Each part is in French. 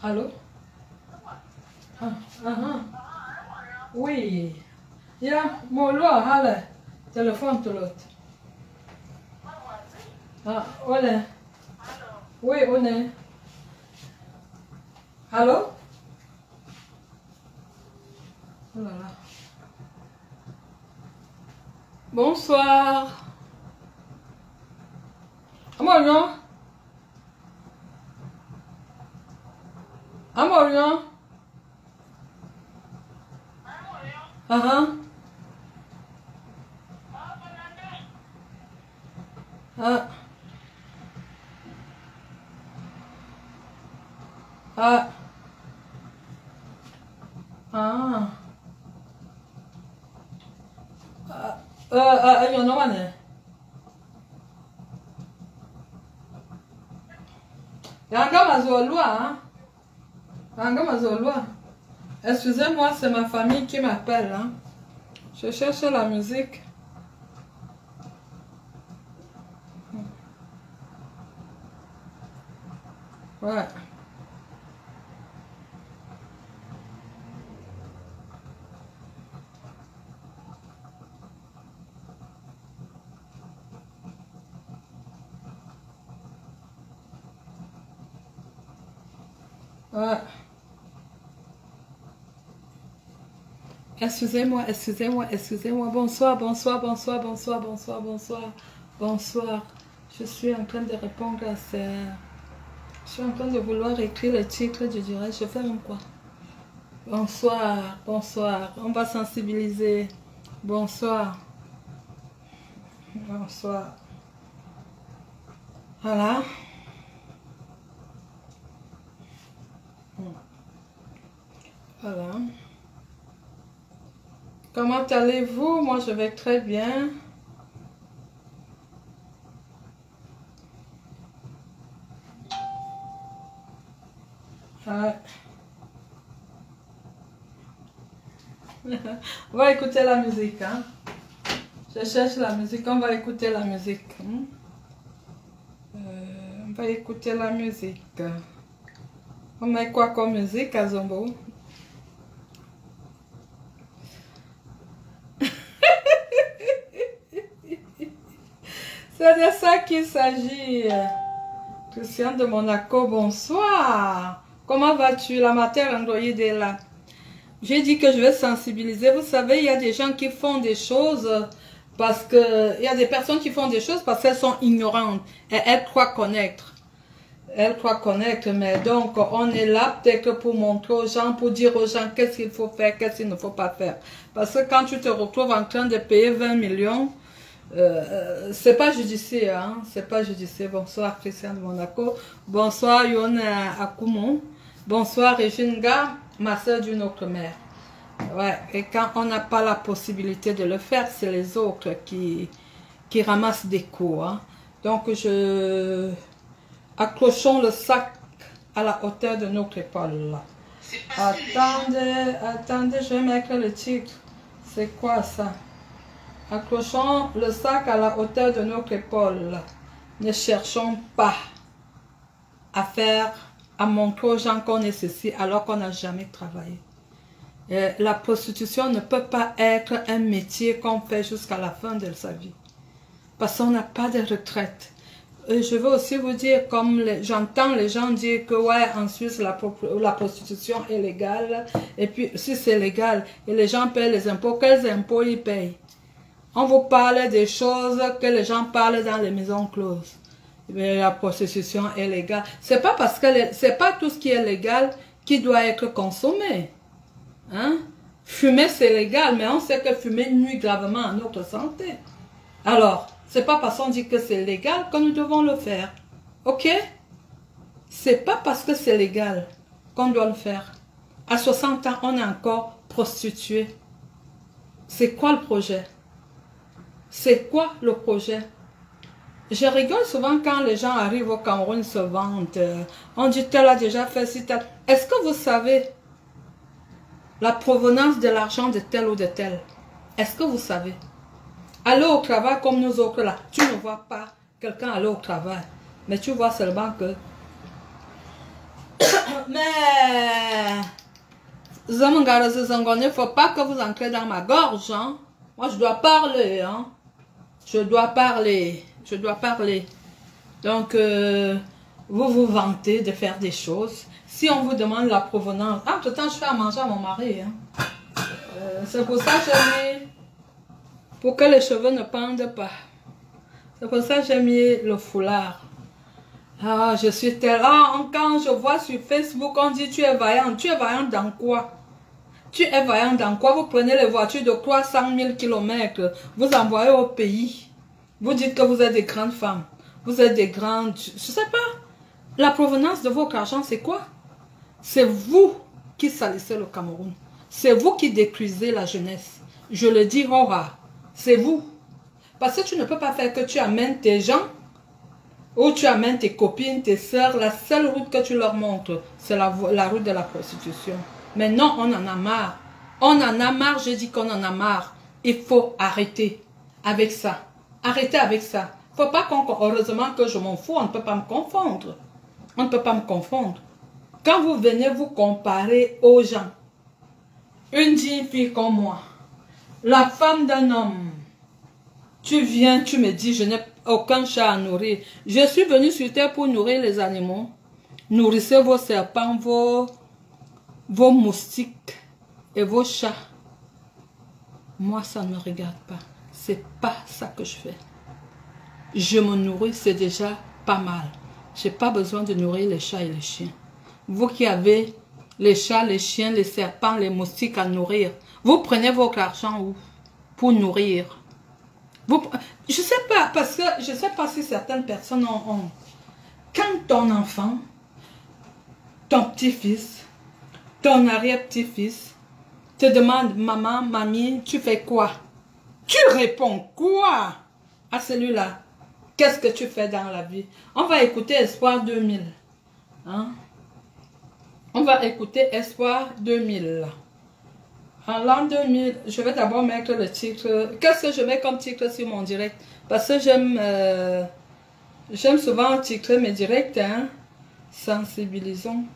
Allô? Ah, ah, ah. Oui. Ya, mon lot, allez. Téléphone tout l'autre. Ah, on est. Oui, on est. Allô? Oh là là. Bonsoir. Amorion? Amorion? Ah ah. Ah. Ah. Ah. Yon no wane. Yanga mazolua, hein? Yanga mazolua. Excusez-moi, c'est ma famille qui m'appelle, hein? Je cherche la musique. Ouais. Ouais. Excusez-moi, excusez-moi, excusez-moi. Bonsoir, bonsoir, bonsoir, bonsoir, bonsoir, bonsoir, bonsoir. Je suis en train de répondre à ça. Je suis en train de vouloir écrire le titre du direct. Je fais même quoi? Bonsoir, bonsoir. On va sensibiliser. Bonsoir. Bonsoir. Voilà. Voilà. Comment allez-vous? Moi, je vais très bien. Ouais. On va écouter la musique, hein? Je cherche la musique, on va écouter la musique. On va écouter la musique. On met quoi comme musique à Zombo? C'est de ça qu'il s'agit. Christian de Monaco, bonsoir. Comment vas-tu? La matière Android est là. J'ai dit que je vais sensibiliser. Vous savez, il y a des gens qui font des choses parce que... Il y a des personnes qui font des choses parce qu'elles sont ignorantes. Et elles croient connaître. Elles croient connaître. Mais donc, on est là peut-être pour montrer aux gens, pour dire aux gens qu'est-ce qu'il faut faire, qu'est-ce qu'il ne faut pas faire. Parce que quand tu te retrouves en train de payer 20 millions, c'est pas judiciaire, hein? C'est pas judiciaire. Bonsoir Christian de Monaco. Bonsoir Yona Akoumon. Bonsoir Régine Gare, ma soeur d'une autre mère. Ouais, et quand on n'a pas la possibilité de le faire, c'est les autres qui ramassent des coups, hein? Donc accrochons le sac à la hauteur de notre épaule. Attendez, attendez, je vais mettre le titre. C'est quoi ça? Accrochons le sac à la hauteur de notre épaule. Ne cherchons pas à montrer aux gens qu'on est ceci alors qu'on n'a jamais travaillé. La prostitution ne peut pas être un métier qu'on fait jusqu'à la fin de sa vie. Parce qu'on n'a pas de retraite. Je veux aussi vous dire, comme j'entends les gens dire que ouais, en Suisse, la prostitution est légale. Et puis, si c'est légal, et les gens paient les impôts, quels impôts ils payent? On vous parle des choses que les gens parlent dans les maisons closes. Mais la prostitution est légale. C'est pas parce que c'est pas tout ce qui est légal qui doit être consommé. Hein? Fumer c'est légal, mais on sait que fumer nuit gravement à notre santé. Alors, c'est pas parce qu'on dit que c'est légal que nous devons le faire. Ok? C'est pas parce que c'est légal qu'on doit le faire. À 60 ans, on est encore prostitué. C'est quoi le projet? C'est quoi le projet? Je rigole souvent quand les gens arrivent au Cameroun, se vantent. On dit tel a déjà fait ci, tel. Est-ce que vous savez la provenance de l'argent de tel ou de tel? Est-ce que vous savez? Aller au travail comme nous autres là, tu ne vois pas quelqu'un aller au travail. Mais tu vois seulement que mais... Il ne faut pas que vous entrez dans ma gorge. Hein. Moi, je dois parler. Hein. Je dois parler. Je dois parler. Donc, vous vous vantez de faire des choses. Si on vous demande la provenance... Entre-temps, je fais à manger à mon mari. Hein. C'est pour ça que j'ai mis... Pour que les cheveux ne pendent pas. C'est pour ça que j'ai mis le foulard. Ah, je suis tellement... Quand je vois sur Facebook, on dit tu es vaillante. Tu es vaillante dans quoi? Tu es vaillante dans quoi? Vous prenez les voitures de 300 000 km, vous envoyez au pays. Vous dites que vous êtes des grandes femmes. Vous êtes des grandes... Je sais pas. La provenance de votre argent, c'est quoi? C'est vous qui salissez le Cameroun. C'est vous qui détruisez la jeunesse. Je le dis, Aura. C'est vous. Parce que tu ne peux pas faire que tu amènes tes gens ou tu amènes tes copines, tes soeurs. La seule route que tu leur montres, c'est la route de la prostitution. Mais non, on en a marre. On en a marre, je dis qu'on en a marre. Il faut arrêter avec ça. Arrêtez avec ça. Faut pas qu'on... Heureusement que je m'en fous, on ne peut pas me confondre. On ne peut pas me confondre. Quand vous venez vous comparer aux gens, une jeune fille comme moi, la femme d'un homme, tu viens, tu me dis, je n'ai aucun chat à nourrir. Je suis venue sur terre pour nourrir les animaux. Nourrissez vos serpents, vos moustiques et vos chats. Moi, ça ne me regarde pas. C'est pas ça que je fais. Je me nourris, c'est déjà pas mal. Je n'ai pas besoin de nourrir les chats et les chiens. Vous qui avez les chats, les chiens, les serpents, les moustiques à nourrir, vous prenez votre argent où? Pour nourrir. Je ne sais pas, parce que je ne sais pas si certaines personnes ont... Quand ton enfant, ton petit-fils, ton arrière-petit-fils te demande, maman, mamie, tu fais quoi? Tu réponds quoi à celui-là? Qu'est-ce que tu fais dans la vie? On va écouter Espoir 2000. Hein? On va écouter Espoir 2000. En l'an 2000, je vais d'abord mettre le titre. Qu'est-ce que je mets comme titre sur mon direct? Parce que j'aime souvent titrer mes directs. Hein? Sensibilisons.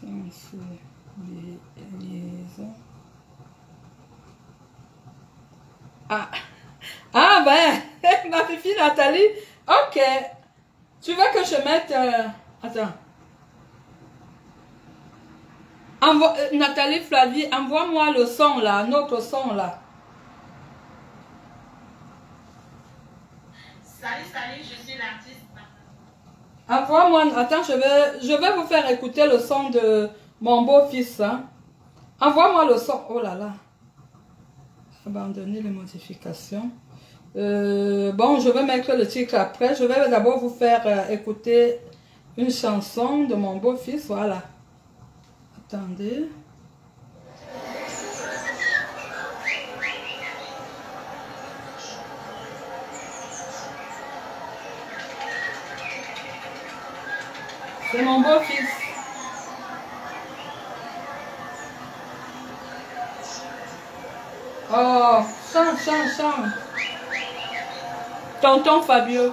Sensibilisons. Ah ben, ma fifi Nathalie. Ok. Tu veux que je mette... attends. Nathalie Flavie, envoie-moi le son là, notre son là. Salut, je suis l'artiste. Envoie-moi, attends, je vais vous faire écouter le son de mon beau-fils. Hein. Envoie-moi le son. Oh là là. Abandonner les modifications. Bon, je vais mettre le titre après. Je vais d'abord vous faire écouter une chanson de mon beau-fils. Voilà. Attendez. C'est mon beau-fils. Oh, chante. Tonton Fabio.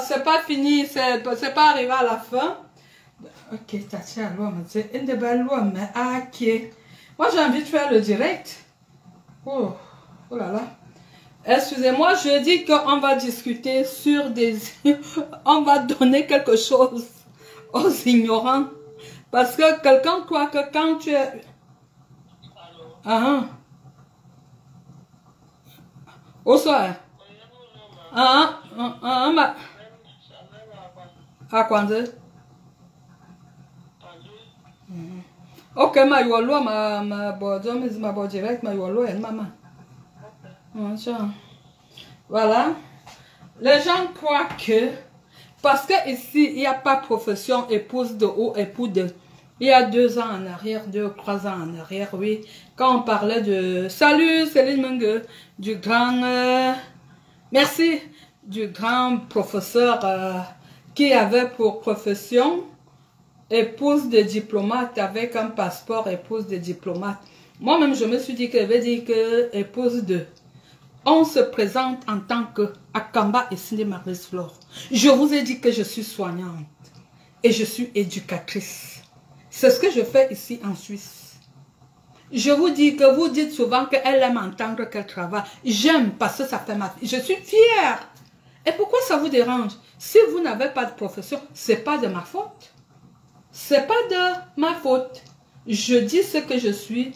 c'est pas fini, c'est pas arrivé à la fin. Ok, Tati, alors, une de belles lois, mais ok. Moi, j'ai envie de faire le direct. Oh, oh là là. Excusez-moi, je dis qu'on va discuter sur des... On va donner quelque chose aux ignorants. Parce que quelqu'un croit que quand tu es... Ah, au soir. À quoi? Ok, ma yolo, ma bodo, ma bodo direct, ma yolo et maman. Voilà. Les gens croient que, parce que ici, il n'y a pas profession épouse de ou époux de. Il y a 2 ans en arrière, 2 ou 3 ans en arrière, oui, quand on parlait de, salut Céline Mengue, du grand, merci, du grand professeur qui avait pour profession épouse de diplomate avec un passeport épouse de diplomate. Moi-même, je me suis dit qu'elle veut dire que épouse de. On se présente en tant que Akamba et Cindy Marie-Flore. Je vous ai dit que je suis soignante et je suis éducatrice. C'est ce que je fais ici en Suisse. Je vous dis que vous dites souvent qu'elle aime entendre qu'elle travaille. J'aime parce que ça fait ma vie. Je suis fière. Et pourquoi ça vous dérange? Si vous n'avez pas de profession, ce n'est pas de ma faute. C'est pas de ma faute. Je dis ce que je suis.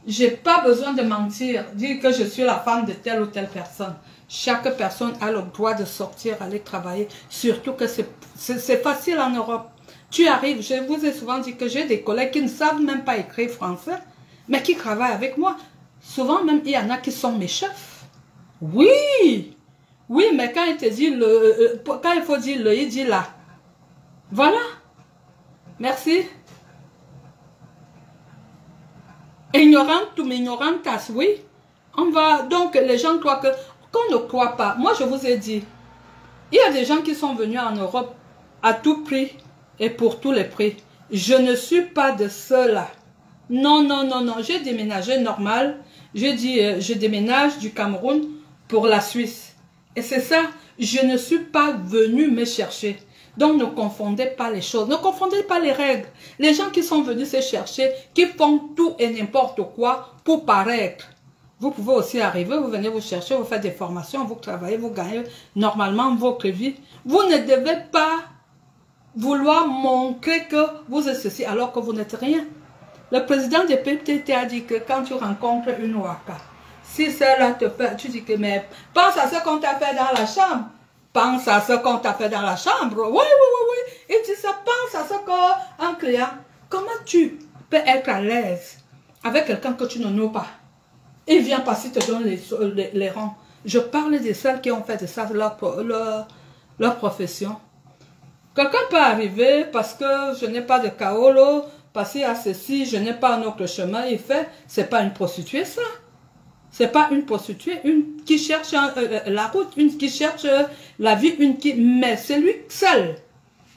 J'ai pas besoin de mentir, dire que je suis la femme de telle ou telle personne. Chaque personne a le droit de sortir, aller travailler. Surtout que c'est facile en Europe. Tu arrives, je vous ai souvent dit que j'ai des collègues qui ne savent même pas écrire français, mais qui travaillent avec moi. Souvent même, il y en a qui sont mes chefs. Oui, oui, mais quand il te dit quand il faut dire le, il dit là. Voilà. Merci. Ignorante ou ignorantas, oui. On va, donc les gens croient que, qu'on ne croit pas. Moi, je vous ai dit, il y a des gens qui sont venus en Europe à tout prix et pour tous les prix. Je ne suis pas de ceux-là. Non, non, non, non. J'ai déménagé normal. J'ai dit, je déménage du Cameroun pour la Suisse. Et c'est ça, je ne suis pas venu me chercher. Donc ne confondez pas les choses, ne confondez pas les règles. Les gens qui sont venus se chercher, qui font tout et n'importe quoi pour paraître. Vous pouvez aussi arriver, vous venez vous chercher, vous faites des formations, vous travaillez, vous gagnez normalement votre vie. Vous ne devez pas vouloir montrer que vous êtes ceci alors que vous n'êtes rien. Le président de PTT a dit que quand tu rencontres une Waka, si celle-là te fait, tu dis que mais pense à ce qu'on t'a fait dans la chambre. Pense à ce qu'on t'a fait dans la chambre. Oui, oui, oui, oui. Et tu sais, pense à ce qu'un client, comment tu peux être à l'aise avec quelqu'un que tu ne noues pas? Il vient passer, te donne les rangs. Je parle de celles qui ont fait de ça leur profession. Quelqu'un peut arriver parce que je n'ai pas de kaolo, passer à ceci, je n'ai pas un autre chemin. Il fait, c'est pas une prostituée ça. C'est pas une prostituée, une qui cherche la route, une qui cherche la vie, une qui... Mais c'est lui seul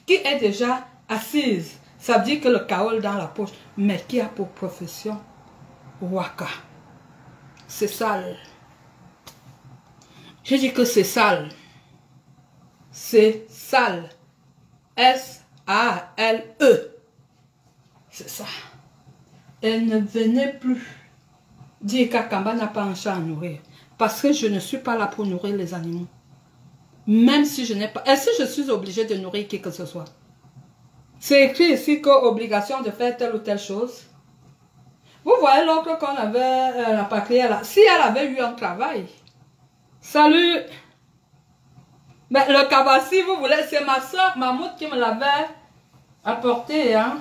qui est déjà assise. Ça veut dire que le kaol dans la poche, mais qui a pour profession Waka. C'est sale. Je dis que c'est sale. C'est sale. S-A-L-E. C'est ça. Elle ne venait plus dire qu'Akamba n'a pas un chat à nourrir. Parce que je ne suis pas là pour nourrir les animaux. Même si je n'ai pas... Est-ce que je suis obligée de nourrir qui que ce soit? C'est écrit ici qu'obligation de faire telle ou telle chose. Vous voyez l'autre qu'on avait, la patrière là. Si elle avait eu un travail. Salut! Mais le kabassi, vous voulez, c'est ma soeur Mahmoud qui me l'avait apporté. Hein?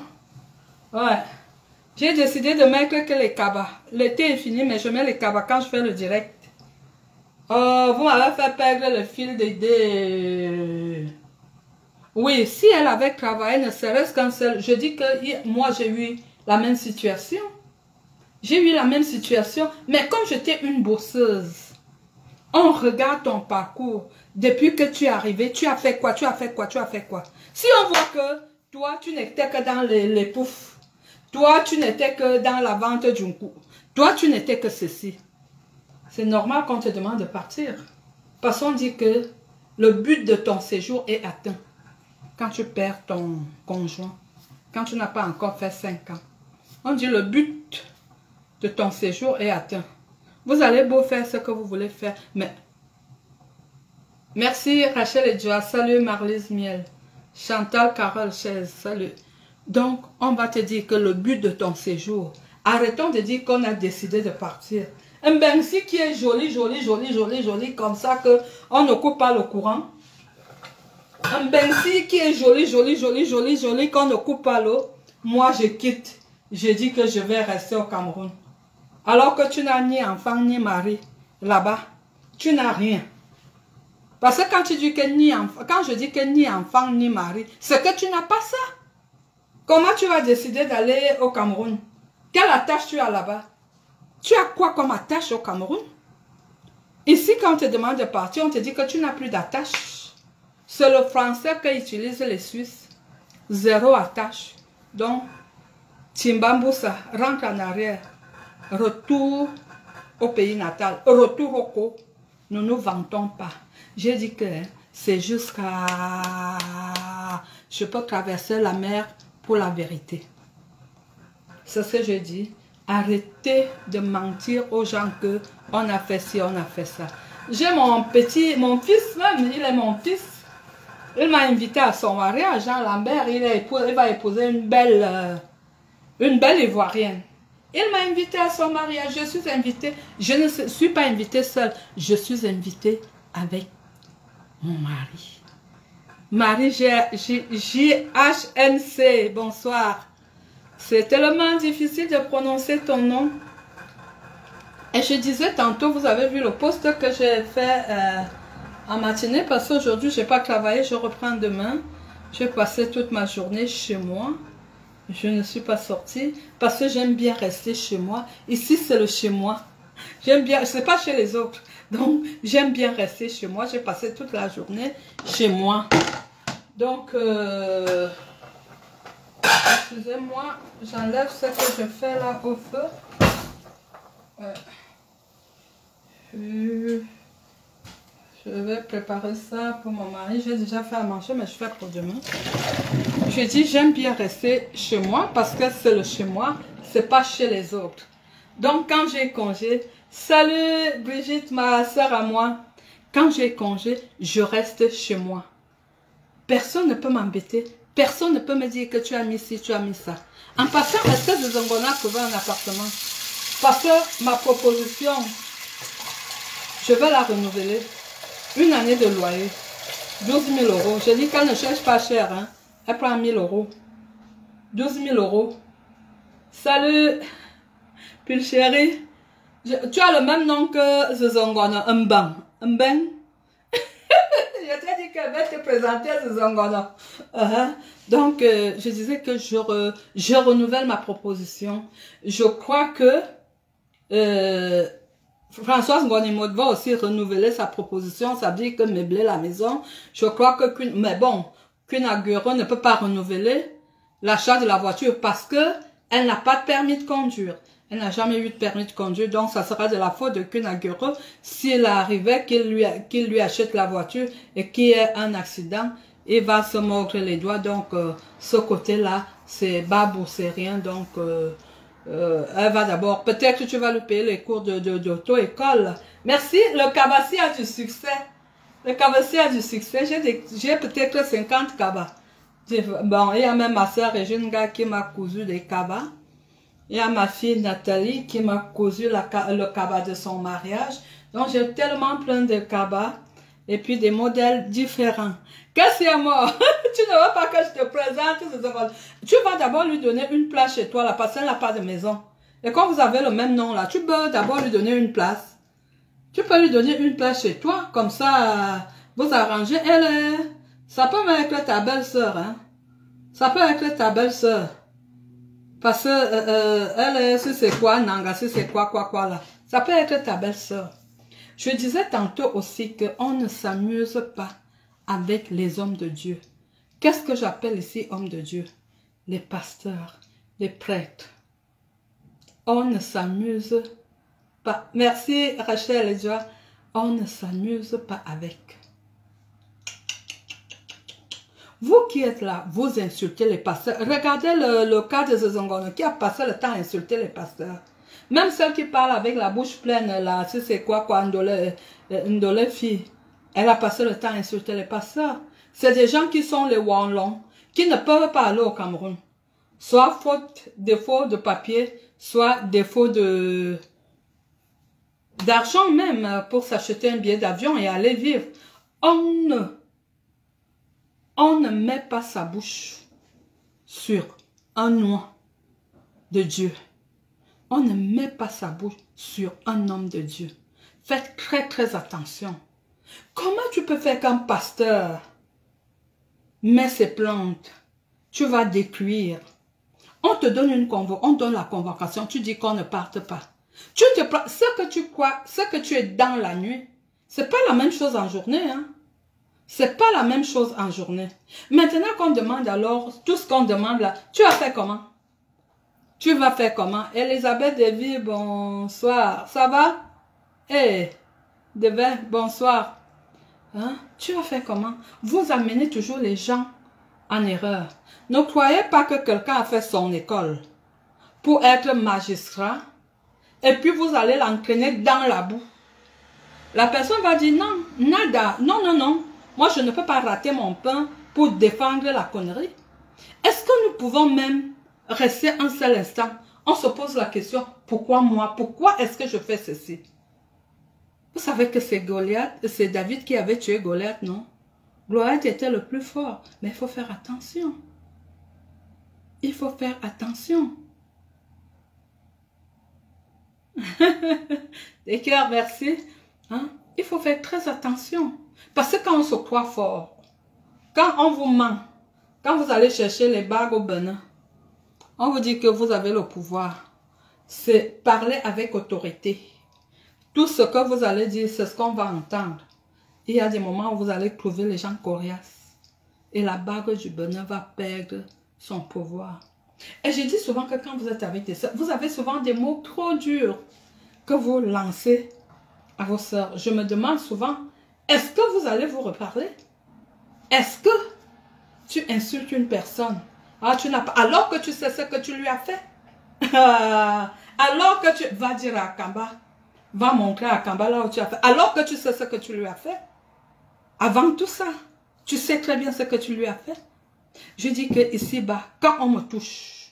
Ouais. J'ai décidé de mettre que les cabas. L'été est fini, mais je mets les cabas quand je fais le direct. Oh, vous m'avez fait perdre le fil d'idée. Oui, si elle avait travaillé, ne serait-ce qu'un seul. Je dis que moi, j'ai eu la même situation. J'ai eu la même situation. Mais comme j'étais une bosseuse, on regarde ton parcours. Depuis que tu es arrivé, tu as fait quoi? Tu as fait quoi? Tu as fait quoi? Si on voit que toi, tu n'étais que dans les poufs. Toi, tu n'étais que dans la vente d'un coup. Toi, tu n'étais que ceci. C'est normal qu'on te demande de partir. Parce qu'on dit que le but de ton séjour est atteint. Quand tu perds ton conjoint, quand tu n'as pas encore fait 5 ans, on dit le but de ton séjour est atteint. Vous allez beau faire ce que vous voulez faire, mais... Merci Rachel et Joa, salut Marlise Miel, Chantal Carole Chaise, salut. Donc, on va te dire que le but de ton séjour, arrêtons de dire qu'on a décidé de partir. Un Bensi qui est joli, joli, joli, joli, joli, comme ça qu'on ne coupe pas le courant. Un Bensi qui est joli, joli, joli, joli, joli, qu'on ne coupe pas l'eau. Moi, je quitte. Je dis que je vais rester au Cameroun. Alors que tu n'as ni enfant, ni mari. Là-bas, tu n'as rien. Parce que quand tu dis que ni enfant, quand je dis que ni enfant, ni mari, c'est que tu n'as pas ça. Comment tu vas décider d'aller au Cameroun? Quelle attache tu as là-bas? Tu as quoi comme attache au Cameroun? Ici, quand on te demande de partir, on te dit que tu n'as plus d'attache. C'est le français qu'utilisent les Suisses. Zéro attache. Donc, Timbamboussa, rentre en arrière. Retour au pays natal. Retour au co. Nous ne nous vantons pas. J'ai dit que c'est jusqu'à... Je peux traverser la mer pour la vérité. C'est ce que je dis. Arrêtez de mentir aux gens que on a fait ci, on a fait ça. J'ai mon fils même, il est mon fils. Il m'a invité à son mariage, Jean Lambert, il va épouser une belle Ivoirienne. Il m'a invité à son mariage, je suis invitée. Je ne suis pas invitée seule, je suis invitée avec mon mari. Marie JHNC, bonsoir. C'est tellement difficile de prononcer ton nom. Et je disais tantôt, vous avez vu le post que j'ai fait en matinée, parce qu'aujourd'hui, je n'ai pas travaillé, je reprends demain. Je vais passer toute ma journée chez moi. Je ne suis pas sortie parce que j'aime bien rester chez moi. Ici, c'est le chez moi. J'aime bien, c'est pas chez les autres. Donc, j'aime bien rester chez moi. J'ai passé toute la journée chez moi. Donc, excusez-moi, j'enlève ce que je fais là au feu. Je vais préparer ça pour mon mari. J'ai déjà fait à manger, mais je fais pour demain. Je dis, j'aime bien rester chez moi parce que c'est le chez moi, c'est pas chez les autres. Donc, quand j'ai congé, salut Brigitte, ma soeur à moi. Quand j'ai congé, je reste chez moi. Personne ne peut m'embêter. Personne ne peut me dire que tu as mis ci, tu as mis ça. En passant, est-ce que Zongona a trouvé un appartement? Parce que ma proposition, je vais la renouveler. Une année de loyer, 12 000 euros. Je dis qu'elle ne cherche pas cher, hein. Elle prend 1 000 euros. 12 000 euros. Salut, puis chérie. Tu as le même nom que Zongona, Mbang. Mbang. Je t'ai dit qu'elle va te présenter Zongona. Donc, je disais que je renouvelle ma proposition. Je crois que Françoise Ngonimod va aussi renouveler sa proposition, ça veut dire que meubler la maison. Je crois que qu'une Agüero ne peut pas renouveler l'achat de la voiture parce que elle n'a pas de permis de conduire. Elle n'a jamais eu de permis de conduire, donc ça sera de la faute de qu'une Agüero s'il arrivait qu'il lui achète la voiture et qu'il y ait un accident, il va se mordre les doigts. Donc ce côté-là, c'est babou, c'est rien. Donc elle va d'abord, peut-être que tu vas lui payer les cours d'auto-école. Merci, le cabassi a du succès. Le cabassi a du succès. J'ai peut-être 50 cabas. Bon, il y a même ma soeur Régine qui m'a cousu des cabas. Il y a ma fille Nathalie qui m'a cousu le cabas de son mariage. Donc j'ai tellement plein de cabas et puis des modèles différents. Qu'est-ce qu'il y a moi? Tu ne veux pas que je te présente? Tu vas d'abord lui donner une place chez toi là, parce qu'elle n'a pas de maison. Et quand vous avez le même nom là, tu peux d'abord lui donner une place. Tu peux lui donner une place chez toi, comme ça, vous arrangez. Ça peut même être ta belle-sœur, hein. Ça peut être ta belle-sœur. Parce que elle, si c'est quoi, Nanga, si c'est quoi là. Ça peut être ta belle-sœur. Je disais tantôt aussi qu'on ne s'amuse pas avec les hommes de Dieu. Qu'est-ce que j'appelle ici hommes de Dieu? Les pasteurs, les prêtres. On ne s'amuse pas. Merci Rachel et Joa. On ne s'amuse pas avec. Vous qui êtes là, vous insultez les pasteurs. Regardez le cas de Zezongono qui a passé le temps à insulter les pasteurs. Même celle qui parle avec la bouche pleine, là, tu sais quoi, Ndolé fille, elle a passé le temps à insulter les pasteurs. C'est des gens qui sont les Wanlong, qui ne peuvent pas aller au Cameroun. Soit défaut de papier, soit défaut d'argent même pour s'acheter un billet d'avion et aller vivre. On ne met pas sa bouche sur un nom de Dieu. On ne met pas sa bouche sur un homme de Dieu. Faites très très attention. Comment tu peux faire qu'un pasteur met ses plantes? Tu vas détruire. On te donne on donne la convocation, tu dis qu'on ne parte pas. Tu te prends, ce que tu crois, ce que tu es dans la nuit, c'est pas la même chose en journée, hein. C'est pas la même chose en journée. Maintenant qu'on demande alors, tout ce qu'on demande là, tu as fait comment? Tu vas faire comment? Elisabeth Davy, bonsoir. Ça va? Eh, Devin, bonsoir. Hein? Tu as fait comment? Vous amenez toujours les gens en erreur. Ne croyez pas que quelqu'un a fait son école pour être magistrat et puis vous allez l'entraîner dans la boue. La personne va dire non, nada, non, non, non. Moi, je ne peux pas rater mon pain pour défendre la connerie. Est-ce que nous pouvons même rester un seul instant? On se pose la question, pourquoi moi? Pourquoi est-ce que je fais ceci? Vous savez que c'est Goliath, c'est David qui avait tué Goliath, non? Goliath était le plus fort, mais il faut faire attention. Il faut faire attention. Des cœurs, merci. Hein? Il faut faire très attention. Parce que quand on se croit fort, quand on vous ment, quand vous allez chercher les bagues au Bénin, on vous dit que vous avez le pouvoir. C'est parler avec autorité. Tout ce que vous allez dire, c'est ce qu'on va entendre. Il y a des moments où vous allez trouver les gens coriaces. Et la bague du Bénin va perdre son pouvoir. Et je dis souvent que quand vous êtes avec des sœurs, vous avez souvent des mots trop durs que vous lancez à vos sœurs. Je me demande souvent, est-ce que vous allez vous reparler? Est-ce que tu insultes une personne? Ah, tu n'as pas, alors que tu sais ce que tu lui as fait. Alors que tu vas dire à Kamba, va montrer à Kamba là où tu as fait. Alors que tu sais ce que tu lui as fait. Avant tout ça, tu sais très bien ce que tu lui as fait. Je dis que ici-bas, quand on me touche,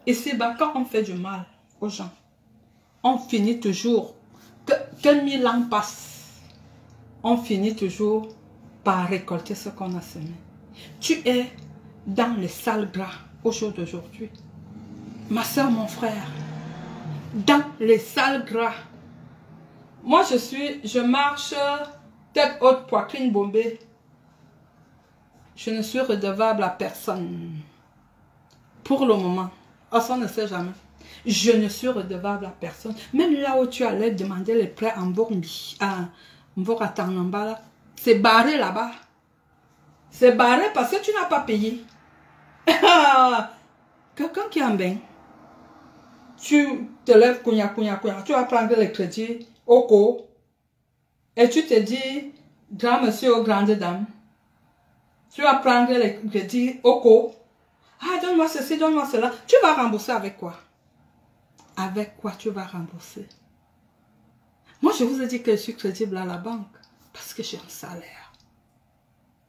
ici-bas, quand on fait du mal aux gens, on finit toujours, que 1000 ans passent, on finit toujours par récolter ce qu'on a semé. Tu es dans les sales gras au jour d'aujourd'hui. Ma soeur, mon frère, dans les sales gras. Moi, je marche tête haute, poitrine bombée. Je ne suis redevable à personne. Pour le moment. Oh, ça ne sait jamais. Je ne suis redevable à personne. Même là où tu allais demander les prêts en Burmbi, à Mboratanambala, c'est barré là-bas. C'est barré parce que tu n'as pas payé. Quelqu'un qui est en bain, tu te lèves, tu vas prendre les crédits au co et tu te dis, grand monsieur ou grande dame, tu vas prendre les crédits au co. Ah, donne-moi ceci, donne-moi cela. Tu vas rembourser avec quoi? Avec quoi tu vas rembourser? Moi, je vous ai dit que je suis crédible à la banque parce que j'ai un salaire.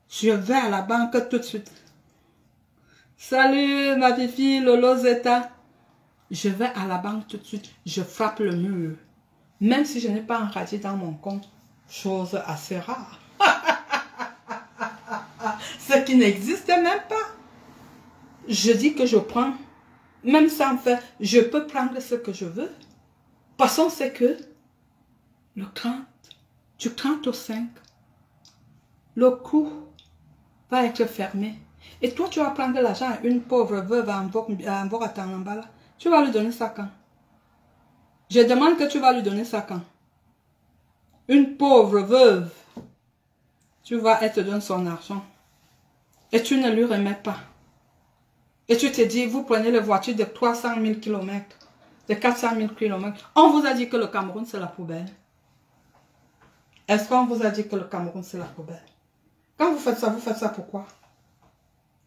Je vais à la banque tout de suite. Salut, ma fille, Lolo Zeta. Je vais à la banque tout de suite. Je frappe le mur. Même si je n'ai pas un radis dans mon compte. Chose assez rare. Ce qui n'existe même pas. Je dis que je prends. Même sans faire, je peux prendre ce que je veux. Passons, c'est que le 30, du 30 au 5, le coût va être fermé. Et toi, tu vas prendre l'argent à une pauvre veuve à Mboratanambala. Tu vas lui donner ça quand? Je demande que tu vas lui donner ça quand? Une pauvre veuve. Tu vas, elle te donne son argent. Et tu ne lui remets pas. Et tu te dis, vous prenez les voitures de 300 000 km, de 400 000 km. On vous a dit que le Cameroun, c'est la poubelle. Est-ce qu'on vous a dit que le Cameroun, c'est la poubelle? Quand vous faites ça pourquoi?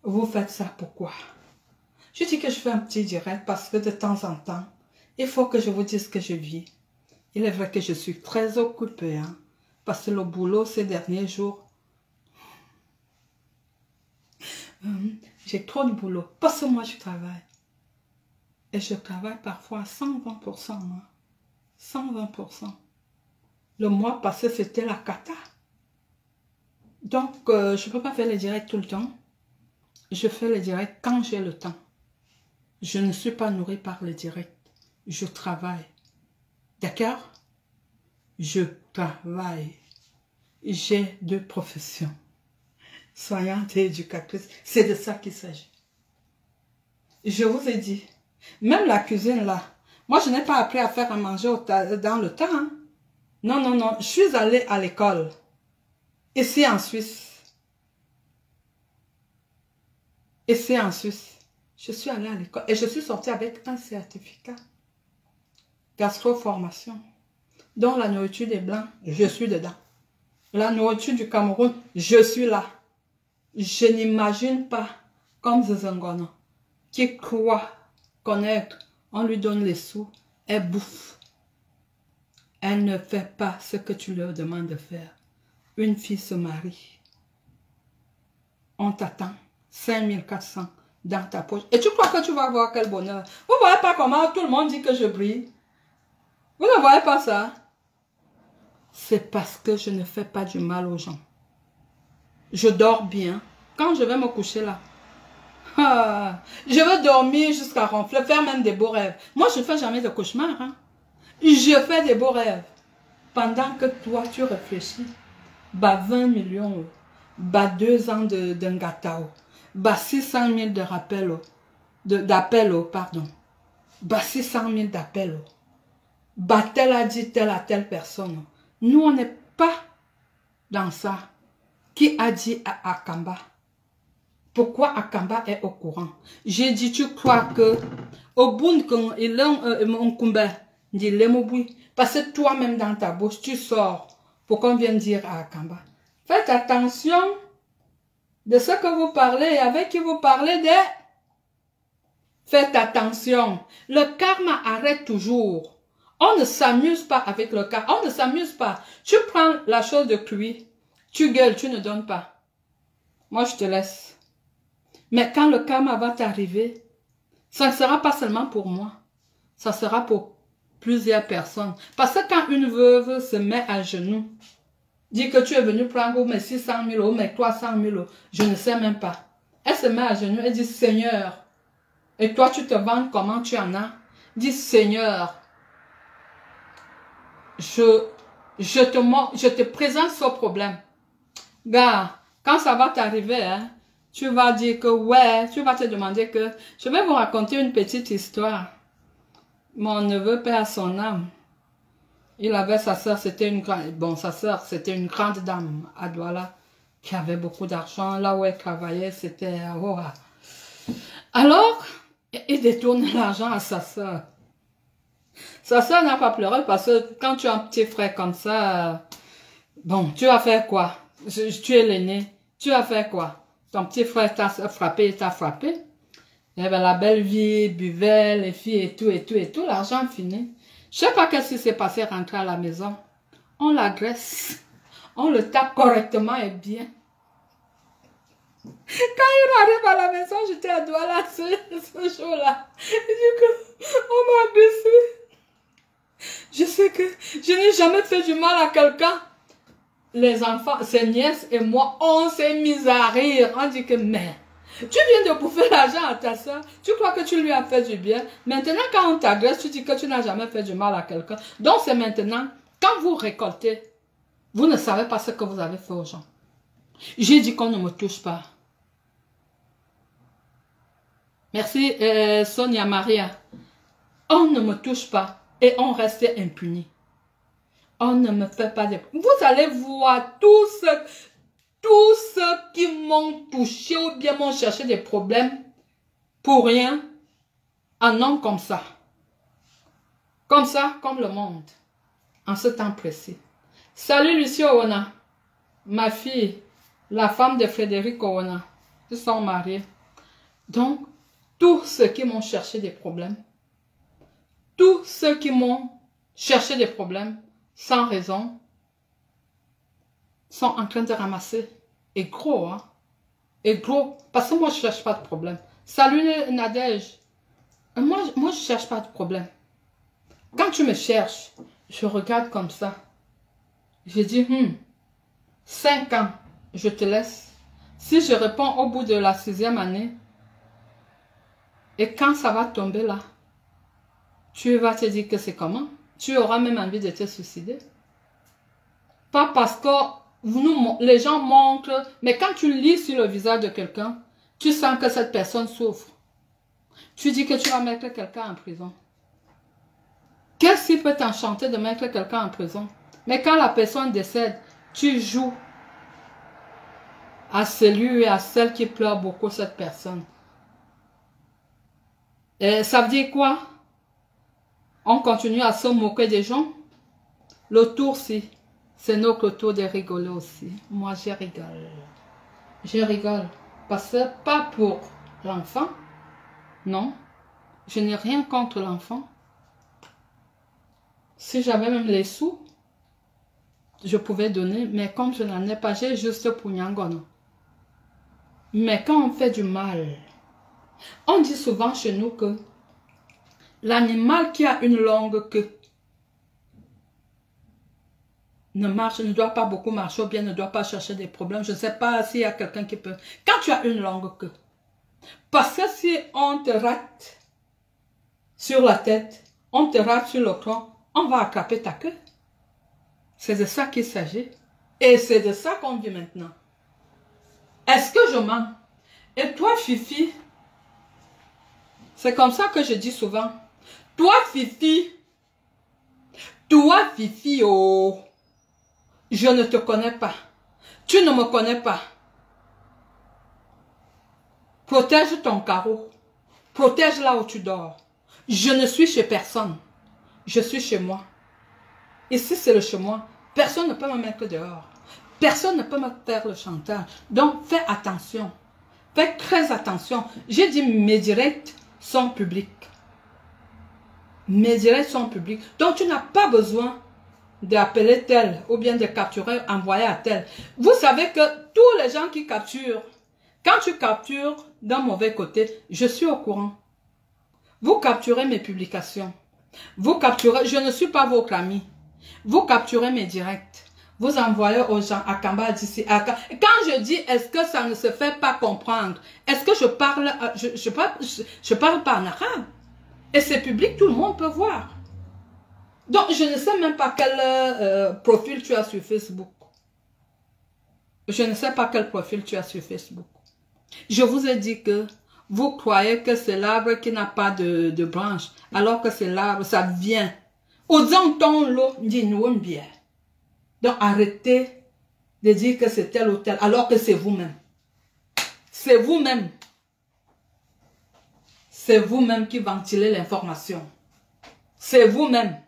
Vous faites ça pourquoi? Je dis que je fais un petit direct parce que de temps en temps, il faut que je vous dise que je vis. Il est vrai que je suis très occupée, hein, parce que le boulot ces derniers jours, j'ai trop de boulot. Parce que moi, je travaille. Et je travaille parfois à 120%. Hein, 120%. Le mois passé, c'était la cata. Donc, je ne peux pas faire les directs tout le temps. Je fais les directs quand j'ai le temps. Je ne suis pas nourrie par les directs. Je travaille. D'accord? Je travaille. J'ai 2 professions. Soignante et éducatrice. C'est de ça qu'il s'agit. Je vous ai dit, même la cuisine là, moi je n'ai pas appris à faire à manger dans le temps. Hein. Non, non, non, je suis allée à l'école. Ici en Suisse. Ici en Suisse. Je suis allée à l'école et je suis sortie avec un certificat. Gastro-formation. Dans la nourriture des Blancs, je suis dedans. La nourriture du Cameroun, je suis là. Je n'imagine pas comme Zezangono qui croit connaître, on lui donne les sous, elle bouffe. Elle ne fait pas ce que tu leur demandes de faire. Une fille se marie. On t'attend 5400 dans ta poche. Et tu crois que tu vas voir quel bonheur? Vous ne voyez pas comment tout le monde dit que je brille? Vous ne voyez pas ça? C'est parce que je ne fais pas du mal aux gens. Je dors bien. Quand je vais me coucher là, je veux dormir jusqu'à ronfler, faire même des beaux rêves. Moi, je ne fais jamais de cauchemar. Hein. Je fais des beaux rêves. Pendant que toi, tu réfléchis. Bah 20 millions. Bah 2 ans d'un gâteau. Bah 600 000 de rappels. D'appels, pardon. Bah 600 000 d'appels. Bah tel a dit telle à telle personne. Nous, on n'est pas dans ça. Qui a dit à Akamba? Pourquoi Akamba est au courant? J'ai dit, tu crois que au bout quand il est mon combat, dit l'émoboui, parce que toi-même dans ta bouche, tu sors pour qu'on vienne dire à Akamba. Faites attention de ce que vous parlez et avec qui vous parlez de. Faites attention. Le karma arrête toujours. On ne s'amuse pas avec le karma. On ne s'amuse pas. Tu prends la chose de cuit, tu gueules, tu ne donnes pas. Moi, je te laisse. Mais quand le karma va t'arriver, ça ne sera pas seulement pour moi. Ça sera pour plusieurs personnes. Parce que quand une veuve se met à genoux, dit que tu es venu prendre mes 600 000 ou mes 300 000, je ne sais même pas. Elle se met à genoux et dit, Seigneur, et toi tu te vends comment tu en as? Dis, Seigneur, je te présente ce problème. Gars, quand ça va t'arriver, hein, tu vas dire que ouais, tu vas te demander que je vais vous raconter une petite histoire. Mon neveu perd son âme. Il avait sa soeur, c'était une grande, bon, sa soeur, c'était une grande dame à Douala qui avait beaucoup d'argent. Là où elle travaillait, c'était à Ora. Alors, il détourne l'argent à sa soeur. Sa soeur n'a pas pleuré parce que quand tu as un petit frère comme ça, bon, tu vas faire quoi? Tu es l'aîné. Tu vas faire quoi? Ton petit frère t'a frappé, il t'a frappé. Et bien, la belle vie buvait, les filles et tout, l'argent fini. Je sais pas qu'est-ce qui s'est passé rentrer à la maison. On l'agresse. On le tape correctement et bien. Quand il arrive à la maison, j'étais à Douala ce jour-là. Il dit que on m'a agressé. Je sais que je n'ai jamais fait du mal à quelqu'un. Les enfants, ses nièces et moi, on s'est mis à rire. On dit que, mais, tu viens de bouffer l'argent à ta soeur. Tu crois que tu lui as fait du bien. Maintenant, quand on t'agresse, tu dis que tu n'as jamais fait du mal à quelqu'un. Donc, c'est maintenant, quand vous récoltez, vous ne savez pas ce que vous avez fait aux gens. J'ai dit qu'on ne me touche pas. Merci, Sonia Maria. On ne me touche pas et on reste impuni. On ne me fait pas de... Vous allez voir tous ceux qui m'ont touché ou bien m'ont cherché des problèmes. pour rien, un homme comme ça, comme le monde, en ce temps précis. Salut Lucie Owona, ma fille, la femme de Frédéric Owona, ils sont mariés. Donc, tous ceux qui m'ont cherché des problèmes, tous ceux qui m'ont cherché des problèmes, sans raison, sont en train de ramasser. Et gros, hein. Et gros, parce que moi, je ne cherche pas de problème. Salut Nadège. Moi, je ne cherche pas de problème. Quand tu me cherches, je regarde comme ça. Je dis, 5 ans, je te laisse. Si je réponds au bout de la 6e année, et quand ça va tomber là, tu vas te dire que c'est comment? Tu auras même envie de te suicider. Pas parce que les gens montrent, mais quand tu lis sur le visage de quelqu'un, tu sens que cette personne souffre. Tu dis que tu vas mettre quelqu'un en prison. Qu'est-ce qui peut t'enchanter de mettre quelqu'un en prison? Mais quand la personne décède, tu joues à celui et à celle qui pleure beaucoup cette personne. Et ça veut dire quoi? On continue à se moquer des gens. Le tour, si. C'est notre tour de rigoler aussi. Moi, je rigole. Je rigole. Parce que pas pour l'enfant. Non. Je n'ai rien contre l'enfant. Si j'avais même les sous, je pouvais donner. Mais comme je n'en ai pas, j'ai juste pour Nyangono. Mais quand on fait du mal, on dit souvent chez nous que l'animal qui a une longue queue ne doit pas beaucoup marcher ou bien ne doit pas chercher des problèmes. Je ne sais pas s'il y a quelqu'un qui peut. Quand tu as une longue queue, parce que si on te rate sur la tête, on te rate sur le tronc, on va attraper ta queue. C'est de ça qu'il s'agit. Et c'est de ça qu'on dit maintenant. Est-ce que je mens? Et toi, Fifi, c'est comme ça que je dis souvent. Toi, Fifi, oh, je ne te connais pas. Tu ne me connais pas. Protège ton carreau. Protège là où tu dors. Je ne suis chez personne. Je suis chez moi. Ici, c'est le chez moi. Personne ne peut me mettre dehors. Personne ne peut me faire le chantage. Donc, fais attention. Fais très attention. J'ai dit mes directs sont publics. Mes directs sont publics. Donc, tu n'as pas besoin d'appeler tel ou bien de capturer, envoyer à tel. Vous savez que tous les gens qui capturent, quand tu captures d'un mauvais côté, je suis au courant. Vous capturez mes publications. Vous capturez, je ne suis pas votre ami. Vous capturez mes directs. Vous envoyez aux gens à Kamba d'ici. Quand je dis, est-ce que ça ne se fait pas comprendre? Est-ce que je parle, je parle pas en arabe? Et c'est public, tout le monde peut voir. Donc, je ne sais même pas quel profil tu as sur Facebook. Je ne sais pas quel profil tu as sur Facebook. Je vous ai dit que vous croyez que c'est l'arbre qui n'a pas de branche, alors que c'est l'arbre, ça vient. Aux l'eau, dit-nous bien. Donc, arrêtez de dire que c'est tel ou tel, alors que c'est vous-même. C'est vous-même. C'est vous-même qui ventilez l'information. C'est vous-même.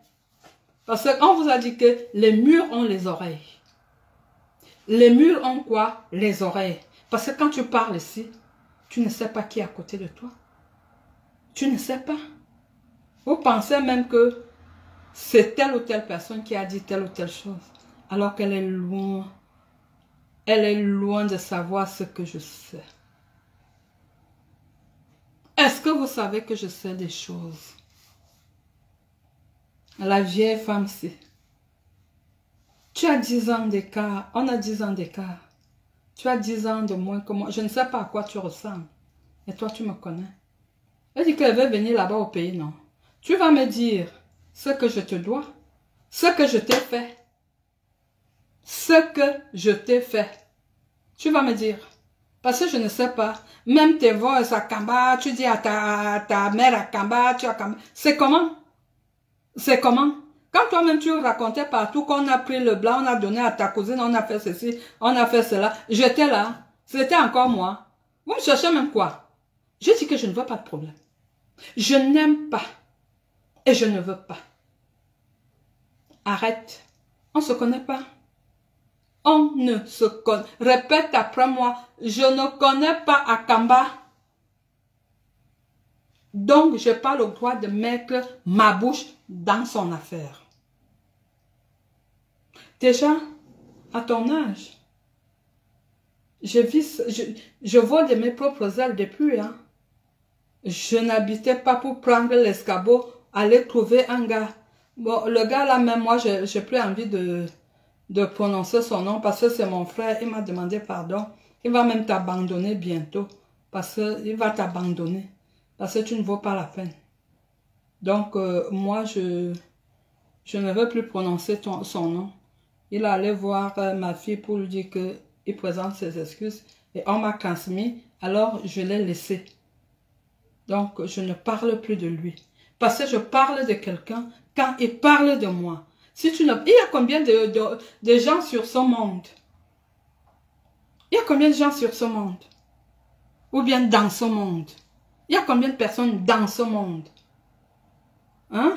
Parce qu'on vous a dit que les murs ont les oreilles. Les murs ont quoi? Les oreilles. Parce que quand tu parles ici, tu ne sais pas qui est à côté de toi. Tu ne sais pas. Vous pensez même que c'est telle ou telle personne qui a dit telle ou telle chose. Alors qu'elle est loin. Elle est loin de savoir ce que je sais. Est-ce que vous savez que je sais des choses? La vieille femme-ci. Tu as 10 ans d'écart. On a 10 ans d'écart. Tu as 10 ans de moins que moi. Je ne sais pas à quoi tu ressembles. Et toi, tu me connais. Elle dit qu'elle veut venir là-bas au pays, non. Tu vas me dire ce que je te dois. Ce que je t'ai fait. Ce que je t'ai fait. Tu vas me dire. Parce que je ne sais pas. Même tes voix à Kamba, tu dis à ta mère à Kamba, tu as Kamba. C'est comment? C'est comment? Quand toi-même tu racontais partout qu'on a pris le blanc, on a donné à ta cousine, on a fait ceci, on a fait cela. J'étais là. C'était encore moi. Vous me cherchez même quoi? Je dis que je ne veux pas de problème. Je n'aime pas et je ne veux pas. Arrête. On ne se connaît pas. On ne se connaît. Répète après moi. Je ne connais pas Akamba. Donc, je n'ai pas le droit de mettre ma bouche dans son affaire. Déjà, à ton âge, je vole de mes propres ailes depuis. Hein. Je n'habitais pas pour prendre l'escabeau, aller trouver un gars. Bon, le gars là, même moi, je n'ai plus envie de prononcer son nom parce que c'est mon frère. Il m'a demandé pardon. Il va même t'abandonner bientôt. Parce qu'il va t'abandonner. Parce que tu ne vaux pas la peine. Donc, moi, je ne veux plus prononcer son nom. Il allait voir ma fille pour lui dire qu'il présente ses excuses. Et on m'a transmis. Alors, je l'ai laissé. Donc, je ne parle plus de lui. Parce que je parle de quelqu'un quand il parle de moi. Si tu ne... Il y a combien de gens sur ce monde? Il y a combien de gens sur ce monde? Ou bien dans ce monde? Il y a combien de personnes dans ce monde? Hein?